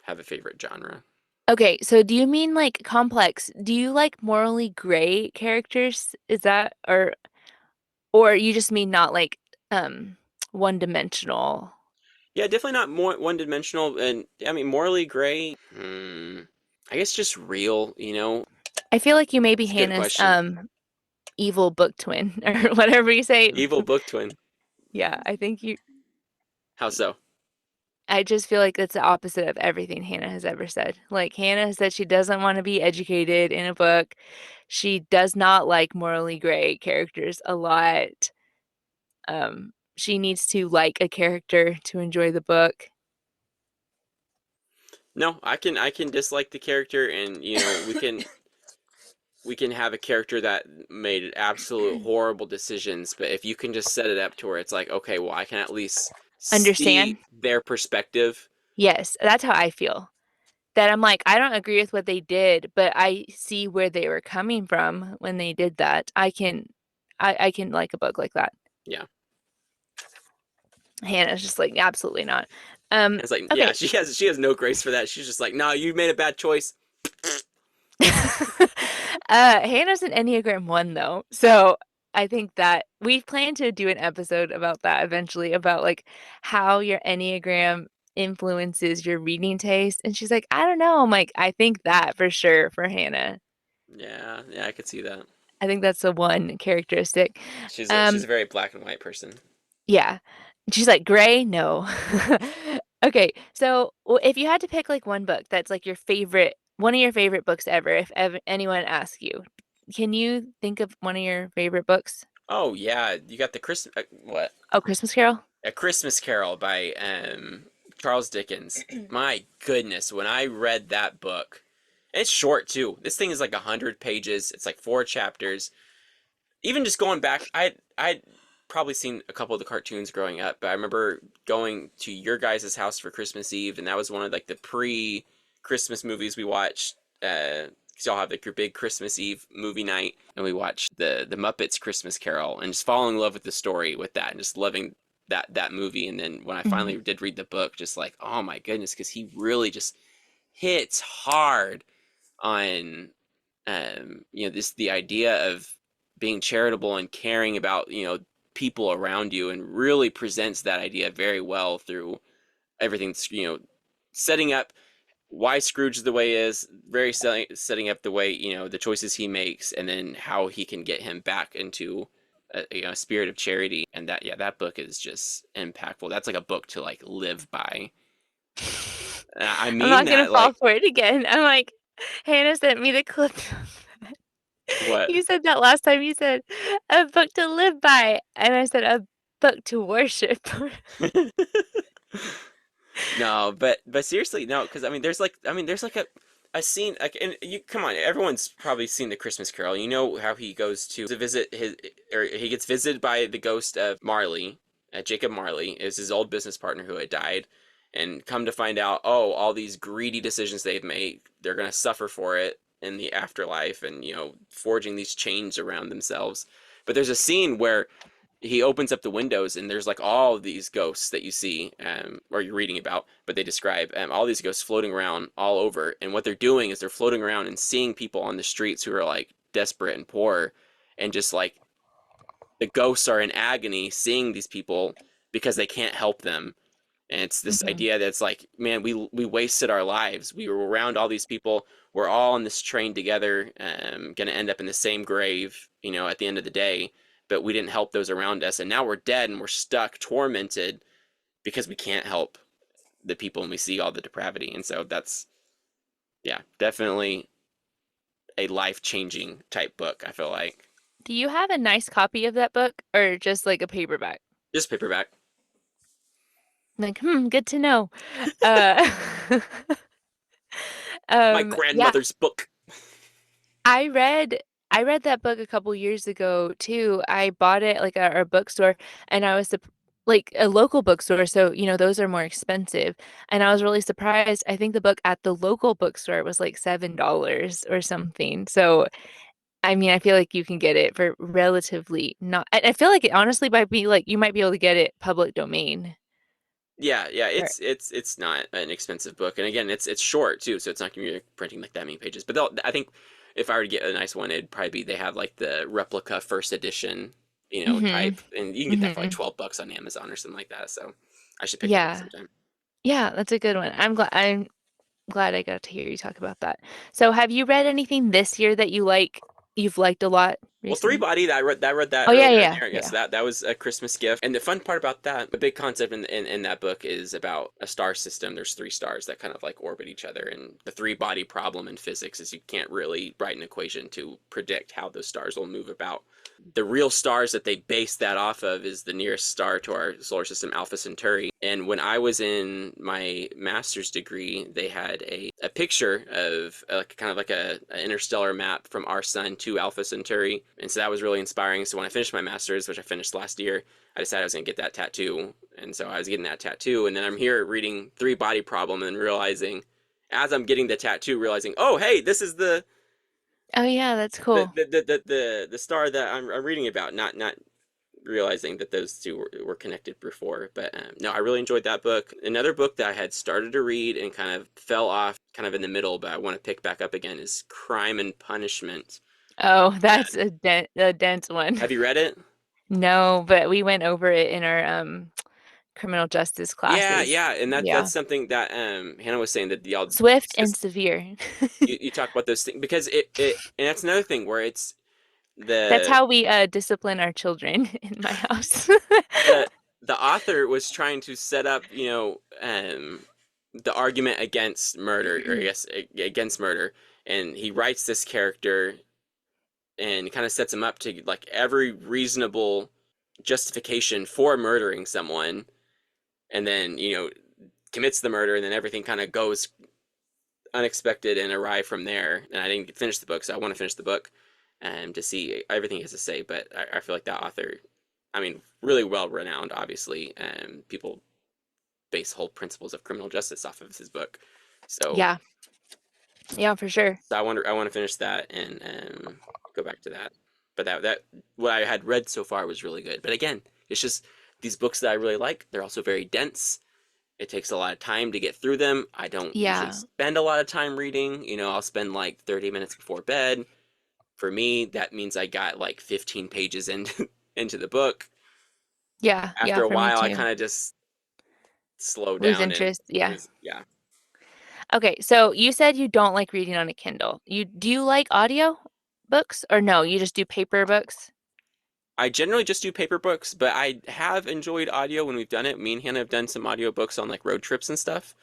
have a favorite genre. Okay, so do you mean like complex? Do you like morally gray characters? Is that or you just mean not like um one dimensional? Yeah, definitely not more one dimensional, and I mean morally gray. I guess just real. I feel like you may be It's a good Hannah's question. evil book twin or whatever you say. Evil book twin. Yeah, I think you How so? I just feel like that's the opposite of everything Hannah has ever said. Like Hannah has said she doesn't want to be educated in a book. She does not like morally gray characters a lot. She needs to like a character to enjoy the book. No, I can dislike the character, and we can have a character that made absolute horrible decisions, but if you can just set it up to where it's like, okay, well, I can at least see Understand? their perspective. Yes, that's how I feel. That I'm like, I don't agree with what they did, but I see where they were coming from when they did that. I can like a book like that. Yeah. Hannah's just like, absolutely not. And it's like, yeah, Okay. she has no grace for that. She's just like, no, you made a bad choice. Hannah's an Enneagram 1 though. So I think that we plan to do an episode about that eventually, about like how your Enneagram influences your reading taste. And she's like, I don't know. I'm like, I think that for sure for Hannah. Yeah, yeah, I could see that. I think that's the one characteristic. She's a Um, very black and white person. yeah. She's like, gray? No. Okay, so if you had to pick like one book that's like your favorite, one of your favorite books ever, if ever anyone asks you, can you think of one of your favorite books? Oh yeah, you got the Christmas what? Oh, Christmas Carol? A Christmas Carol by Charles Dickens. My goodness, when I read that book, and it's short too. This thing is like 100 pages. It's like 4 chapters. Even just going back, I'd probably seen a couple of the cartoons growing up, but I remember going to your guys' house for Christmas Eve, and that was one of like the pre-Christmas movies we watched. 'Cause y'all have like your big Christmas Eve movie night, and we watched the Muppets Christmas Carol, and just falling in love with the story with that, and just loving that movie. And then when I Mhm. finally did read the book, just like, oh my goodness, because he really just hits hard on this the idea of being charitable and caring about people around you, and really presents that idea very well through everything, setting up why Scrooge is the way he is, very setting up the way, the choices he makes, and then how he can get him back into a spirit of charity. And that, yeah, that book is just impactful. That's like a book to like live by. I I'm mean not gonna that, fall like, for it again. I'm like, Hannah sent me the clip. what? You said that last time. You said a book to live by, and I said a book to worship. No, but seriously, no, because I mean, there's like a scene, like, and you come on, everyone's probably seen the Christmas Carol. You know how he goes to visit his, or he gets visited by the ghost of Marley. Jacob Marley is his old business partner who had died, and come to find out, oh, all these greedy decisions they've made, they're gonna suffer for it in the afterlife, and forging these chains around themselves. But there's a scene where he opens up the windows, and there's like all of these ghosts that you see, or you're reading about, but they describe, all these ghosts floating around all over. And what they're doing is they're floating around and seeing people on the streets who are like desperate and poor, and just like the ghosts are in agony seeing these people because they can't help them. And it's this Mhm. idea that's like, man, we wasted our lives. We were around all these people. We're all on this train together, going to end up in the same grave, at the end of the day. But we didn't help those around us, and now we're dead and we're stuck, tormented, because we can't help the people, and we see all the depravity. And so that's, yeah, definitely a life-changing type book, I feel like. Do you have a nice copy of that book, or just like a paperback? Just paperback. Like, good to know. Uh, My yeah, grandmother's book. I read I read that book a couple years ago too. I bought it like at our bookstore, and I was like a local bookstore, so those are more expensive. And I was really surprised. I think the book at the local bookstore was like $7 or something. So I mean, I feel like you can get it for relatively not. I feel like it honestly might be like you might be able to get it public domain. Yeah, yeah, Or, it's not an expensive book, and again, it's short too, so it's not gonna be printing like that many pages. But I think if I were to get a nice one, it'd probably be, they have like the replica first edition, hmm type, and you can get that for like hmm 12 bucks on Amazon or something like that. So I should pick that up Yeah. sometime. Yeah, that's a good one. I'm glad I got to hear you talk about that. So have you read anything this year that you've liked a lot Well, Three recently? Body, I read that Oh yeah, earlier in the yeah, year. Yes, yeah. that was a Christmas gift. And the fun part about that, the big concept in that book is about a star system. There's three stars that kind of like orbit each other, and the three body problem in physics is you can't really write an equation to predict how those stars will move about. The real stars that they base that off of is the nearest star to our solar system, Alpha Centauri. And when I was in my master's degree, they had a picture of kind of like an interstellar map from our sun to Alpha Centauri. And so that was really inspiring. So when I finished my master's, which I finished last year, I decided I was going to get that tattoo. And so I was getting that tattoo. And then I'm here reading Three Body Problem and realizing, as I'm getting the tattoo, realizing, oh, hey, this is Oh yeah, that's the cool. the the the star that I'm reading about, not realizing that those two were connected before. But no, I really enjoyed that book. Another book that I had started to read and kind of fell off kind of in the middle, but I want to pick back up again, is Crime and Punishment. Oh, Uh, that's a dense one. have you read it? No, but we went over it in our criminal justice Yeah, classes. yeah, and Yeah. that's something that Hannah was saying, that y'all Swift and discussed. severe. You talk about those things because it and that's another thing where it's That's the how we discipline our children in my house. the the author was trying to set up, the argument against murder, or I guess against murder, and he writes this character and kind of sets him up to like every reasonable justification for murdering someone, and then commits the murder, and then everything kind of goes unexpected and awry from there. And I didn't finish the book, so I want to finish the book to see everything he has to say. But I feel like that author, I mean, really well renowned, obviously. People base whole principles of criminal justice off of his book. So, Yeah. Yeah, for sure. so I want to finish that and go back to that. But that what I had read so far was really good. But again, it's just these books that I really like. They're also very dense, it takes a lot of time to get through them. I don't usually Yeah. spend a lot of time reading. I'll spend like 30 minutes before bed. For me, that means I got like 15 pages into the book. Yeah. After Yeah. a For me while, I too. kind of just slow Lose down and interest. Yeah. lose. Yeah. Okay. So you said you don't like reading on a Kindle. Do you like audio books or no? You just do paper books? I generally just do paper books, but I have enjoyed audio when we've done it. Me and Hannah have done some audiobooks on like road trips and stuff,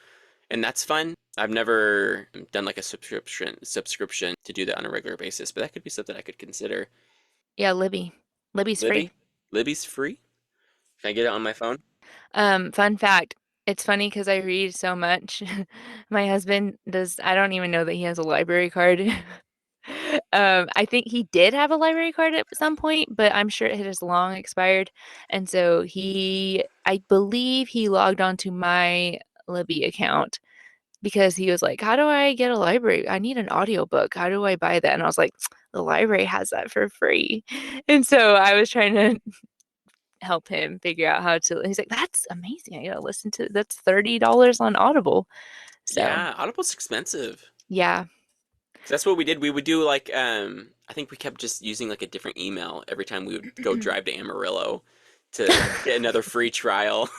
and that's fun. I've never done like a subscription to do that on a regular basis, but that could be something I could consider. Yeah, Libby. Libby's free. Libby? Libby's free? Can I get it on my phone? Fun fact, it's funny because I read so much. My husband does, I don't even know that he has a library card. I think he did have a library card at some point, but I'm sure it has long expired. And so I believe he logged on to my Libby account because he was like, "How do I get a library? I need an audiobook. How do I buy that?" And I was like, "The library has that for free." And so I was trying to help him figure out how to. He's like, "That's amazing. I gotta listen to that's $30 on Audible." So Yeah, Audible's expensive. yeah. 'Cause that's what we did. We would do like I think we kept just using like a different email every time we would go drive to Amarillo to get another free trial.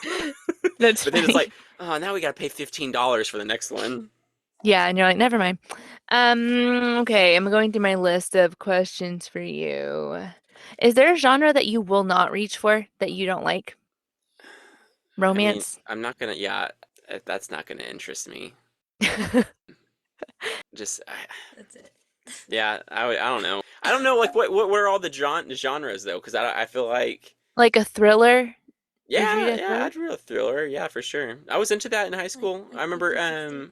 That's But then it's like, funny. oh, now we gotta pay $15 for the next one. Yeah, and you're like, never mind. Okay, I'm going through my list of questions for you. Is there a genre that you will not reach for that you don't like? I mean, Romance? I'm not gonna, yeah, that's not gonna interest me. Just, That's it. yeah, I don't know. I don't know, like, what are all the genres, though? Because I feel like, Like a thriller? Would you read yeah, a yeah, thriller? I'd read a thriller, yeah, for sure. I was into that in high Like school. I like remember, 50s,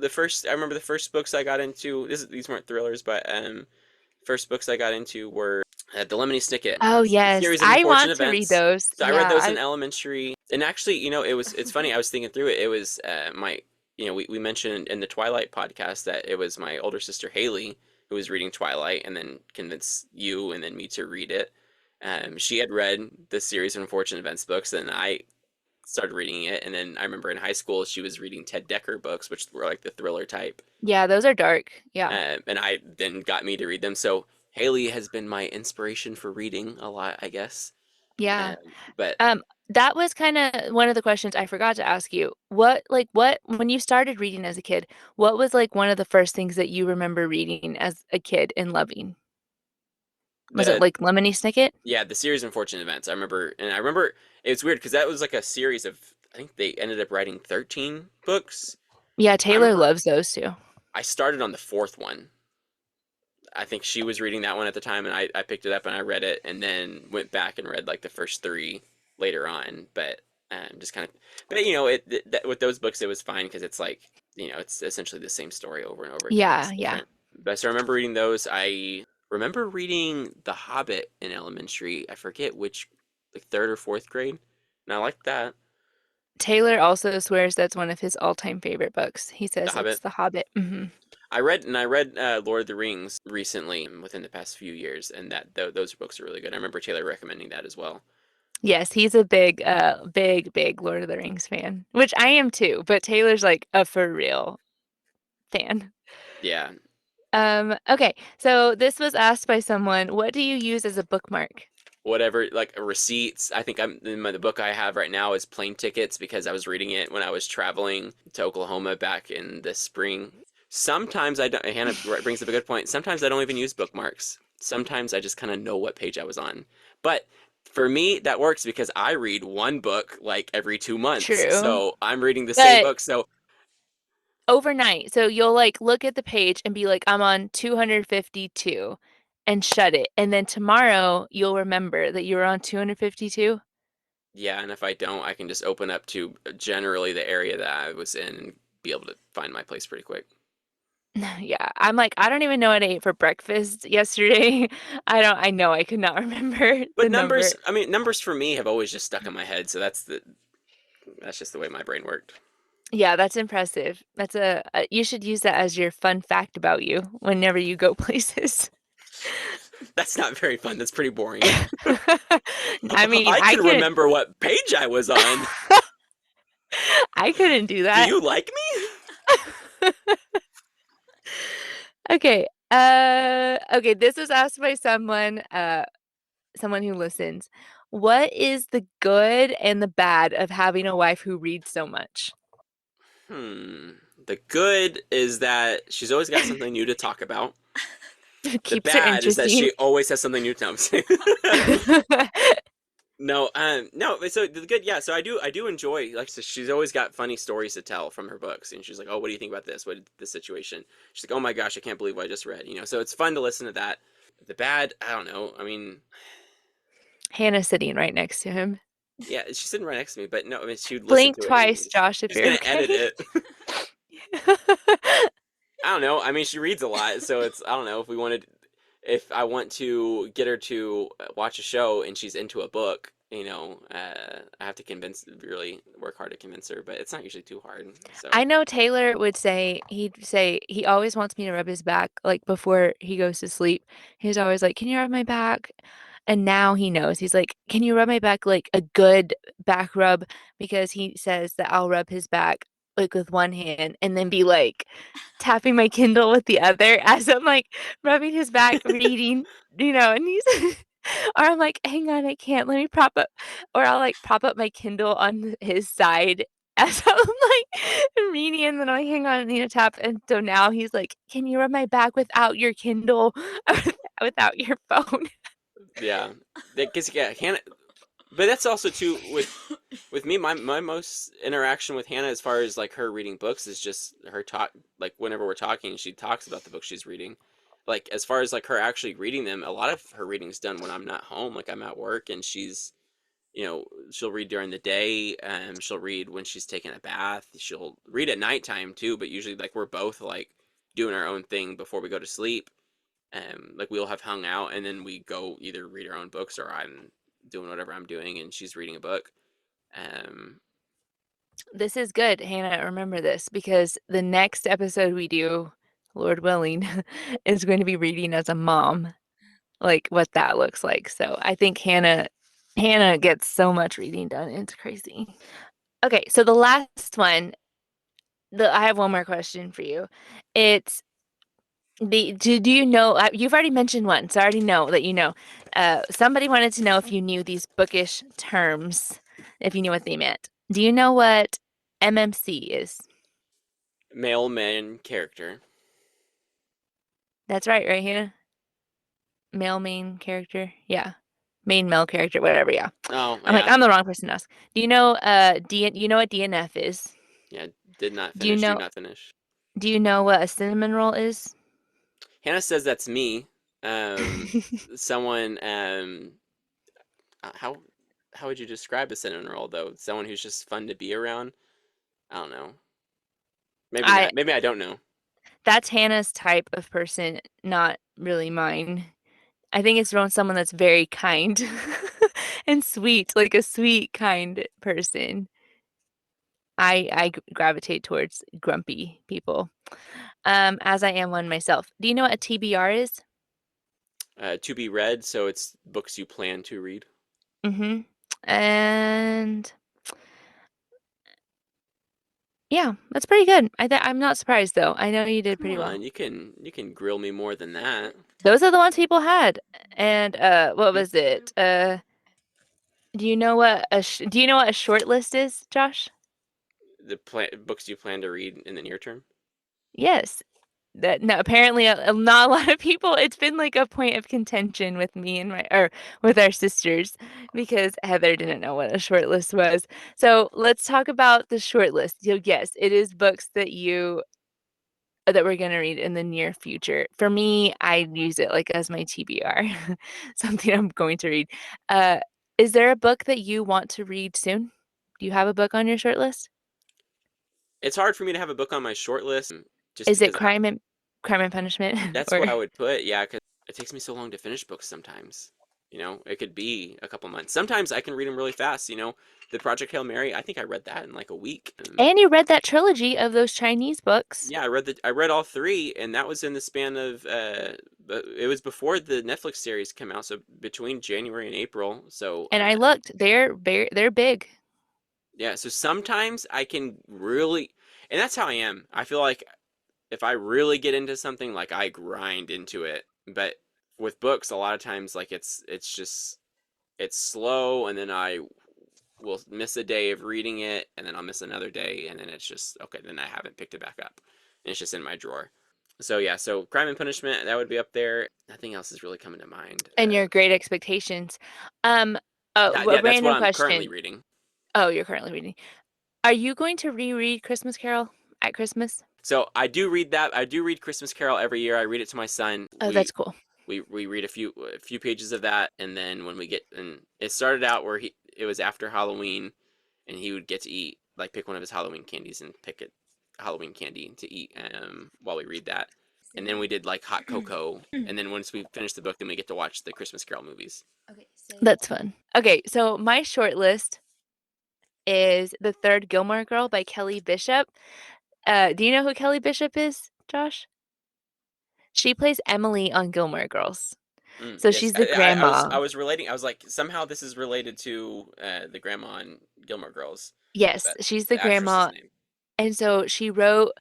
60s. I remember the first books I got into, these weren't thrillers, but, first books I got into were The Lemony Snicket Oh, yes. series of I unfortunate want to read events. those. So I read Yeah, those in elementary, and actually, it's funny. I was thinking through it. It was we mentioned in the Twilight podcast that it was my older sister Haley who was reading Twilight, and then convinced you and then me to read it. She had read the series of unfortunate events books, and I started reading it. And then I remember in high school she was reading Ted Dekker books, which were like the thriller type. yeah, those are dark. Yeah. And I then got me to read them. So Haley has been my inspiration for reading a lot, I guess. Yeah. But That was kind of one of the questions I forgot to ask you. When you started reading as a kid, what was like one of the first things that you remember reading as a kid and loving? Was it the like Lemony Snicket? yeah, the series of unfortunate events. I remember it's weird because that was like a series of. I think they ended up writing 13 books. Yeah, I Taylor remember loves those too. I started on the fourth one. I think she was reading that one at the time, and I picked it up and I read it, and then went back and read like the first three later on. But just kind of, but with those books it was fine because it's like it's essentially the same story over and over again. Yeah, It's yeah. different. But so I remember reading those. I remember reading The Hobbit in elementary. I forget which, like third or fourth grade, and I liked that. Taylor also swears that's one of his all-time favorite books. He The says it's Hobbit. The Hobbit. I read Lord of the Rings recently within the past few years, and those books are really good. I remember Taylor recommending that as well. Yes, he's a big Lord of the Rings fan, which I am too, but Taylor's like a for real fan. Yeah, Okay, so this was asked by someone, what do you use as a bookmark? whatever, like receipts. I think the book I have right now is plane tickets because I was reading it when I was traveling to Oklahoma back in the spring. Sometimes I don't. Hannah brings up a good point. Sometimes I don't even use bookmarks. Sometimes I just kind of know what page I was on. But for me, that works because I read one book like every 2 months. True. So I'm reading the same But book. So overnight, so you'll like look at the page and be like, I'm on 252 and shut it. And then tomorrow you'll remember that you were on 252. yeah, and if I don't, I can just open up to generally the area that I was in and be able to find my place pretty quick. Yeah, I'm like, I don't even know what I ate for breakfast yesterday. I know I could not remember But the number. numbers for me have always just stuck in my head, so that's just the way my brain worked. Yeah, that's impressive. You should use that as your fun fact about you whenever you go places. That's not very fun. That's pretty boring. I mean, I I can can remember what page I was on. I couldn't do Do that. you like me? Okay. Okay, this was asked by someone who listens. What is the good and the bad of having a wife who reads so much? Hmm. The good is that she's always got something new to talk about. The Keeps her bad is that interesting. she always has something new to tell me. No, no. So the good, yeah. So I do enjoy. Like, so she's always got funny stories to tell from her books, and she's like, "Oh, what do you think about this? What this situation?" She's like, "Oh my gosh, I can't believe what I just read." So it's fun to listen to that. The bad, I don't know. I mean, Hannah's sitting right next to him. yeah, she's sitting right next to me, but no, I mean, she would listen Blink to it twice, anyways. Josh, if She's you're gonna edit okay. it. I don't know. I mean, she reads a lot, so it's I don't know if I want to get her to watch a show and she's into a book. I have to really work hard to convince her, but it's not usually too hard. So I know Taylor he'd say he always wants me to rub his back like before he goes to sleep. He's always like, "Can you rub my back?" And now he knows. He's like, "Can you rub my back like a good back rub?" Because he says that I'll rub his back like with one hand and then be like tapping my Kindle with the other as I'm like rubbing his back, reading, and he's or I'm like, "Hang on, I can't. Let me prop up," or I'll like prop up my Kindle on his side as I'm like reading, and then I'm like, "Hang on, I need to tap." And so now he's like, "Can you rub my back without your Kindle, without your phone?" yeah, because yeah, Hannah. But that's also too with me. My most interaction with Hannah, as far as like her reading books, is just her talk. Like whenever we're talking, she talks about the book she's reading. Like as far as like her actually reading them, a lot of her reading's done when I'm not home. Like I'm at work, and she'll read during the day. She'll read when she's taking a bath. She'll read at nighttime too. But usually, like we're both like doing our own thing before we go to sleep. Like we'll have hung out, and then we go either read our own books, or I'm doing whatever I'm doing, and she's reading a book. Um, This is good, Hannah, remember this, because the next episode we do, Lord willing, is going to be reading as a mom, like what that looks like. So I think Hannah gets so much reading done. It's crazy. Okay, so the last one, I have one more question for you. It's do you know, you've already mentioned one, so I already know that you know. Somebody wanted to know if you knew these bookish terms, if you knew what they meant. Do you know what MMC is? Male main character. That's right, Hannah? Male main character? Yeah. Main male character, whatever, yeah. Oh I'm like, yeah, I'm the wrong person to ask. Do you know you know what DNF is? yeah. Did not Do you finish. Do know not finish. do you know what a cinnamon roll is? Hannah says that's me. Um, someone. How would you describe a cinnamon roll though? Someone who's just fun to be around. I don't know. Maybe I not. Maybe I don't know. That's Hannah's type of person, not really mine. I think it's around someone that's very kind and sweet, like a sweet, kind person. I gravitate towards grumpy people, as I am one myself. Do you know what a TBR is? To be read, so it's books you plan to read. Mm-hmm. And yeah, that's pretty good. I'm not surprised though. I know you did Come pretty well. on, you can grill me more than that. Those are the ones people had. And what was it? Do you know what a short list is, Josh? Books you plan to read in the near term. Yes. That no, apparently not a lot of people. It's been like a point of contention with me and my or with our sisters because Heather didn't know what a short list was. So let's talk about the short list. So yes, it is books that we're gonna read in the near future. For me, I use it like as my TBR, something I'm going to read. Uh, is there a book that you want to read soon? Do you have a book on your short list? It's hard for me to have a book on my short list, just Is it because Crime and Punishment that's or what I would put. Yeah, because it takes me so long to finish books sometimes. It could be a couple months. Sometimes I can read them really fast. The Project Hail Mary. I think I read that in like a week. and you read that trilogy of those Chinese books. Yeah, I read all three, and that was in the span of but it was before the Netflix series came out, so between January and April. So And I looked, they're big. Yeah, so sometimes I can really, and that's how I am. I feel like if I really get into something, like I grind into it. But with books, a lot of times, like it's just it's slow, and then I will miss a day of reading it, and then I'll miss another day, and then it's just okay. Then I haven't picked it back up, and it's just in my drawer. So yeah, so Crime and Punishment, that would be up there. Nothing else is really coming to mind. And your Great Expectations. Um, a Yeah, that's what random I'm currently question. reading. Oh, you're currently reading. Are you going to reread Christmas Carol at Christmas? So I do read that. I do read Christmas Carol every year. I read it to my son. Oh, that's cool. We read a few pages of that, and then when we get and it started out where he it was after Halloween, and he would get to eat like pick one of his Halloween candies and pick a Halloween candy to eat while we read that, and then we did like hot cocoa, and then once we finished the book, then we get to watch the Christmas Carol movies. That's fun. Okay, so my short list is The Third Gilmore Girl by Kelly Bishop. Do you know who Kelly Bishop is, Josh? She plays Emily on Gilmore Girls. So Yes, she's the I grandma. was relating. I was like somehow this is related to the grandma on Gilmore Girls, Yes, but she's the the actress's grandma. name. And so she wrote,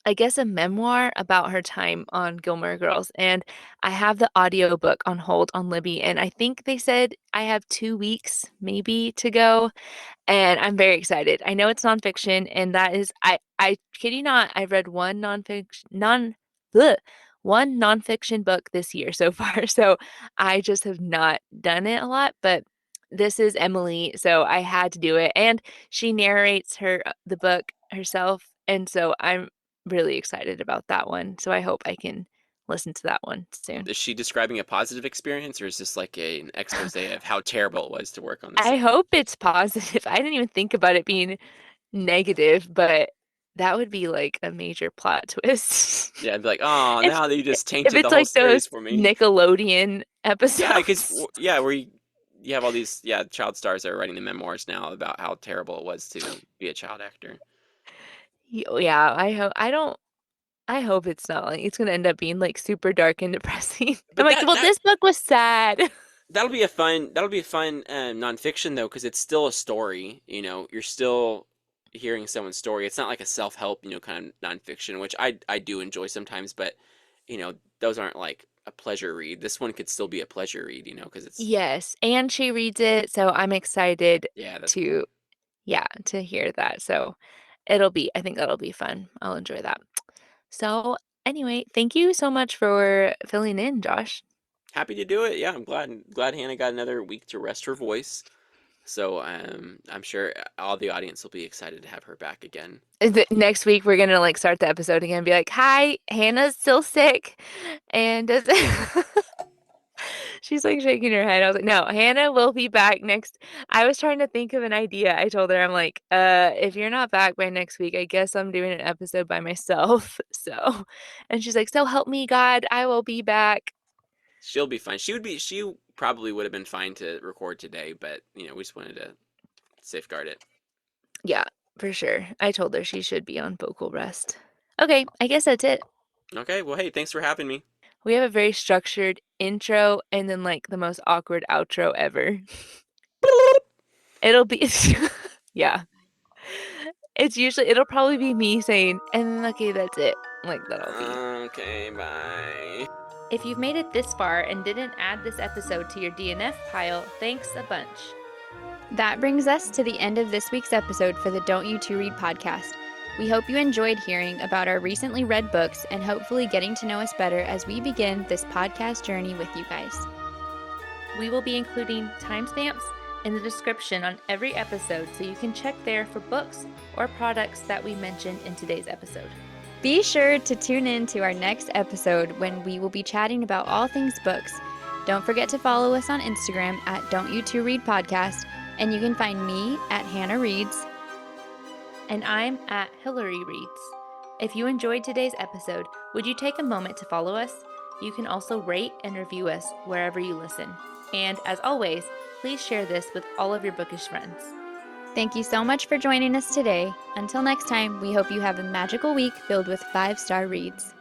I guess, a memoir about her time on Gilmore Girls. And I have the audiobook on hold on Libby. And I think they said I have 2 weeks maybe to go. And I'm very excited. I know it's nonfiction, and that is I kid you not, I've read one nonfiction book this year so far. So I just have not done it a lot, but this is Emily, so I had to do it. And she narrates the book herself, and so I'm really excited about that one. So I hope I can listen to that one soon. Is she describing a positive experience, or is this like an expose of how terrible it was to work on this? I hope it's positive. I didn't even think about it being negative, but that would be like a major plot twist. Yeah, I'd be like, oh, If now that you just if tainted the it's whole like those series for me. Nickelodeon Yeah, because episodes. yeah, where you have all these child stars that are writing the memoirs now about how terrible it was to be a child actor. Yeah, I hope it's not like it's gonna end up being like super dark and depressing. I'm But like, well, this book was sad. that'll be a fun nonfiction though, because it's still a story. You're still hearing someone's story. It's not like a self-help kind of nonfiction, which I do enjoy sometimes, but those aren't like a pleasure read. This one could still be a pleasure read, because it's Yes, and she reads it, so I'm excited yeah, that's cool. to yeah, to hear that. So I think that'll be fun. I'll enjoy that. So anyway, thank you so much for filling in, Josh. Happy to do it. Yeah, I'm glad Hannah got another week to rest her voice. So I'm sure all the audience will be excited to have her back again. Next week we're gonna like start the episode again and be like, "Hi, Hannah's still sick," and she's like shaking her head. I was like, "No, Hannah will be back next." I was trying to think of an idea. I told her, I'm like, if you're not back by next week, I guess I'm doing an episode by myself." So, and she's like, "So help me God, I will be back." She'll be fine. She probably would have been fine to record today, but we just wanted to safeguard it. Yeah, for sure. I told her she should be on vocal rest. Okay, I guess that's it. Okay, well, hey, thanks for having me. We have a very structured intro and then like the most awkward outro ever. It'll be yeah. It'll probably be me saying, and then okay, that's it. Like that'll be. Okay, bye. If you've made it this far and didn't add this episode to your DNF pile, thanks a bunch. That brings us to the end of this week's episode for the Don't You Two Read podcast. We hope you enjoyed hearing about our recently read books and hopefully getting to know us better as we begin this podcast journey with you guys. We will be including timestamps in the description on every episode so you can check there for books or products that we mentioned in today's episode. Be sure to tune in to our next episode when we will be chatting about all things books. Don't forget to follow us on Instagram at Don't You Two Read Podcast, and you can find me at Hannah Reads. And I'm at Hilary Reads. If you enjoyed today's episode, would you take a moment to follow us? You can also rate and review us wherever you listen. And as always, please share this with all of your bookish friends. Thank you so much for joining us today. Until next time, we hope you have a magical week filled with 5-star reads.